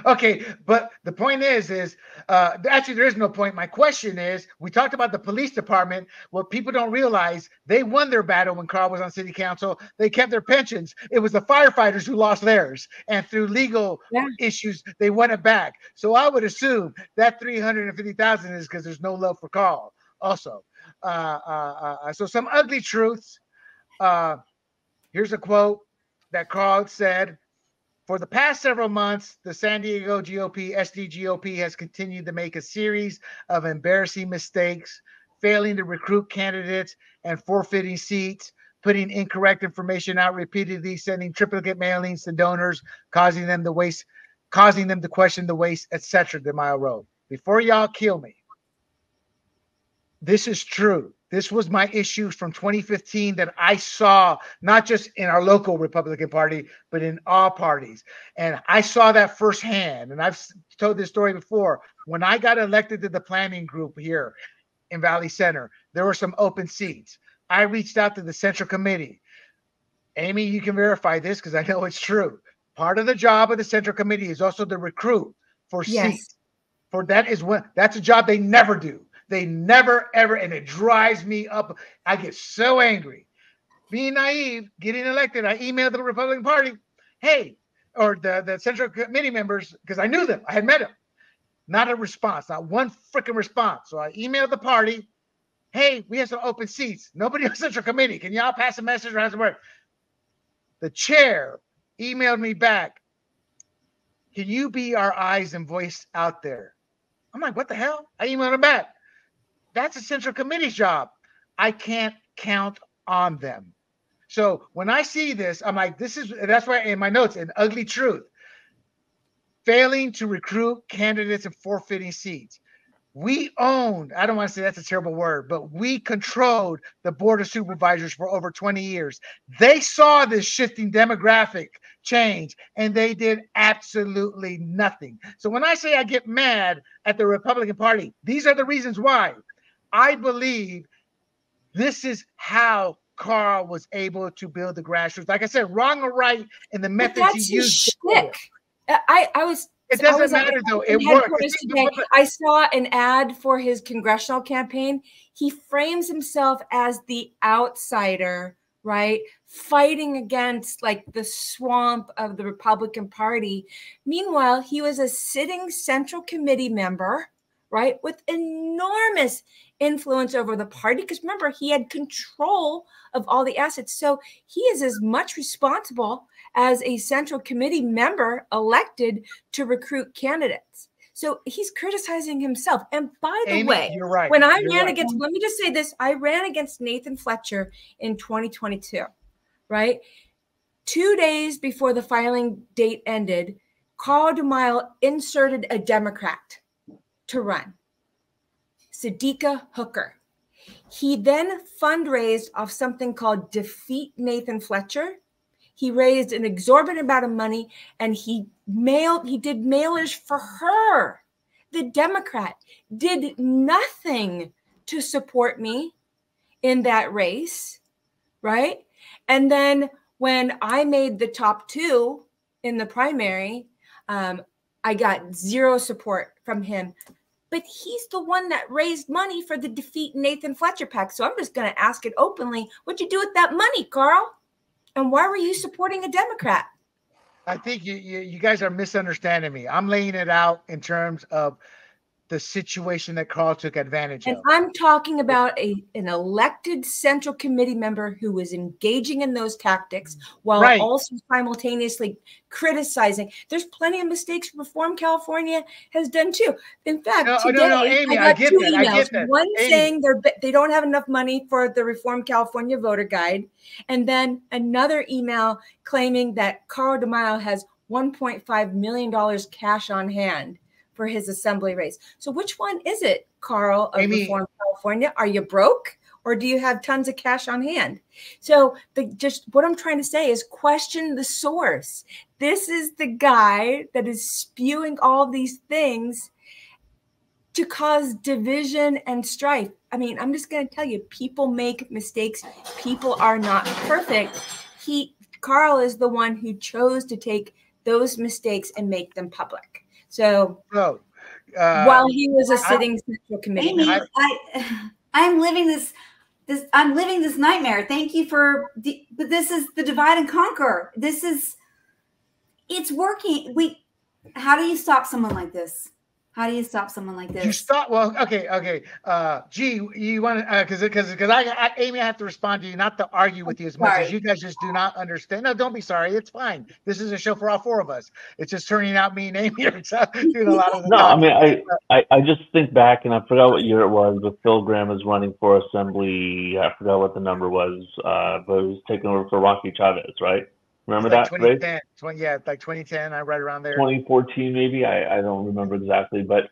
Okay, but the point is actually there is no point. My question is, we talked about the police department. What people don't realize, they won their battle when Carl was on city council. They kept their pensions. It was the firefighters who lost theirs. And through legal issues, they won it back. So I would assume that $350,000 is because there's no love for Carl also. So some ugly truths. Here's a quote that Carl said. For the past several months, the San Diego GOP, SDGOP, has continued to make a series of embarrassing mistakes, failing to recruit candidates and forfeiting seats, putting incorrect information out repeatedly, sending triplicate mailings to donors, causing them to question the waste, etc. DeMaio wrote. Before y'all kill me, this is true. This was my issues from 2015 that I saw, not just in our local Republican Party, but in all parties. And I saw that firsthand. And I've told this story before. When I got elected to the planning group here in Valley Center, there were some open seats. I reached out to the Central Committee. Amy, you can verify this because I know it's true. Part of the job of the Central Committee is also to recruit for seats. That's a job they never do. They never, ever, and it drives me up. I get so angry. Being naive, getting elected, I emailed the Republican Party, hey, or the Central Committee members, because I knew them. I had met them. Not a response, not one freaking response. So I emailed the party, hey, we have some open seats. Nobody on Central Committee. Can y'all pass a message or have some word? The chair emailed me back. Can you be our eyes and voice out there? I'm like, what the hell? I emailed him back. That's a Central Committee's job. I can't count on them. So when I see this, I'm like, that's why in my notes, an ugly truth. Failing to recruit candidates and forfeiting seats. We owned, I don't want to say that's a terrible word, but we controlled the Board of Supervisors for over 20 years. They saw this shifting demographic change and they did absolutely nothing. So when I say I get mad at the Republican Party, these are the reasons why. I believe this is how Carl was able to build the grassroots. Like I said, wrong or right in the methods he used. It doesn't matter though. It worked. I saw an ad for his congressional campaign. He frames himself as the outsider, right? Fighting against like the swamp of the Republican Party. Meanwhile, he was a sitting Central Committee member, right? With enormous influence over the party. Because remember, he had control of all the assets. So he is as much responsible as a Central Committee member elected to recruit candidates. So he's criticizing himself. And by the way, you're right. When I ran against, let me just say this, I ran against Nathan Fletcher in 2022, right? 2 days before the filing date ended, Carl DeMaio inserted a Democrat to run, Sadiqa Hooker. He then fundraised off something called Defeat Nathan Fletcher. He raised an exorbitant amount of money and he did mailers for her. The Democrat did nothing to support me in that race, right? And then when I made the top 2 in the primary, I got zero support from him. But he's the one that raised money for the Defeat Nathan Fletcher PAC. So I'm just going to ask it openly. What'd you do with that money, Carl? And why were you supporting a Democrat? I think you guys are misunderstanding me. I'm laying it out in terms of the situation that Carl took advantage And of. I'm talking about an elected Central Committee member who was engaging in those tactics while also simultaneously criticizing. There's plenty of mistakes Reform California has done too. In fact, today Amy, I got two emails. emails. I get that. One Amy, saying they don't have enough money for the Reform California voter guide, and then another email claiming that Carl DeMaio has $1.5 million cash on hand for his assembly race. So which one is it, Carl of Reform California? Are you broke, or do you have tons of cash on hand? So just what I'm trying to say is question the source. This is the guy that is spewing all these things to cause division and strife. I mean, I'm just going to tell you, people make mistakes. People are not perfect. Carl is the one who chose to take those mistakes and make them public. So while he was a sitting Central Committee, Amy, I'm living this I'm living this nightmare. Thank you but this is the divide and conquer. It's working. How do you stop someone like this? How do you stop someone like this? You stop. Well, okay. G, you want to because Amy, I have to respond to you, not to argue with you as much as you guys just do not understand. No, don't be sorry. It's fine. This is a show for all four of us. It's just turning out me and Amy are doing a lot of the talking. I mean, I just think back, and I forgot what year it was, but Phil Graham was running for assembly. I forgot what the number was, but it was taking over for Rocky Chavez, right? Remember that? 2010, right? Like 2010, right around there. 2014, maybe. I don't remember exactly, but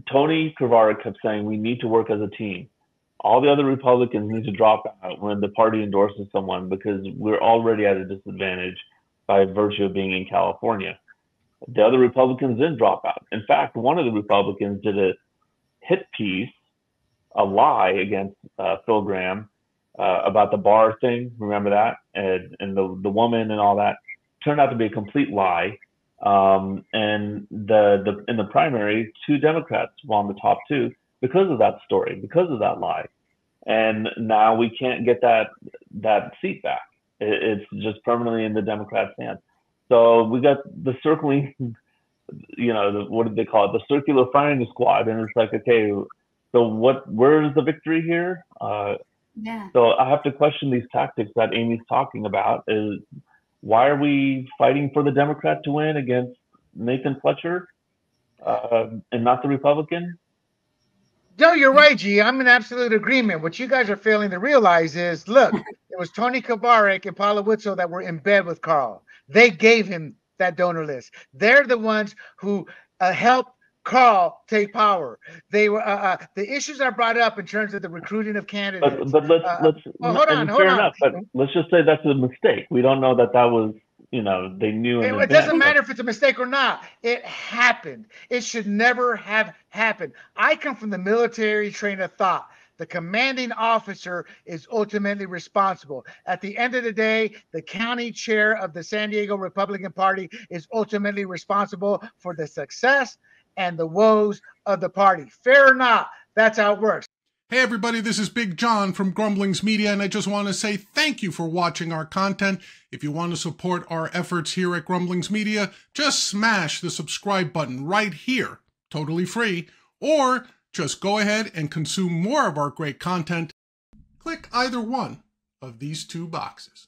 Tony Carvara kept saying we need to work as a team. All the other Republicans need to drop out when the party endorses someone because we're already at a disadvantage by virtue of being in California. The other Republicans didn't drop out. In fact, one of the Republicans did a hit piece, a lie against Phil Graham. About the bar thing, remember that, and the woman and all that turned out to be a complete lie. And in the primary, 2 Democrats won the top 2 because of that story, because of that lie. And now we can't get that seat back. It's just permanently in the Democrats' hands. So we got the circling, what did they call it? The circular firing squad, and it's like, okay, so where's the victory here? Yeah. So I have to question these tactics that Amy's talking about. Is why are we fighting for the Democrat to win against Nathan Fletcher and not the Republican? No, you're right, G. I'm in absolute agreement. What you guys are failing to realize is, look, it was Tony Kabarek and Paula Witzel that were in bed with Carl. They gave him that donor list. They're the ones who helped Carl take power. They were the issues are brought up in terms of the recruiting of candidates. But let's hold on. But let's just say that's a mistake. We don't know that was they knew. It doesn't matter if it's a mistake or not. It happened. It should never have happened. I come from the military train of thought. The commanding officer is ultimately responsible. At the end of the day, the county chair of the San Diego Republican Party is ultimately responsible for the success and the woes of the party. Fair or not, that's how it works. Hey everybody, this is Big John from Grumblings Media, and I just want to say thank you for watching our content. If you want to support our efforts here at Grumblings Media, just smash the subscribe button right here, totally free, or just go ahead and consume more of our great content. Click either one of these 2 boxes.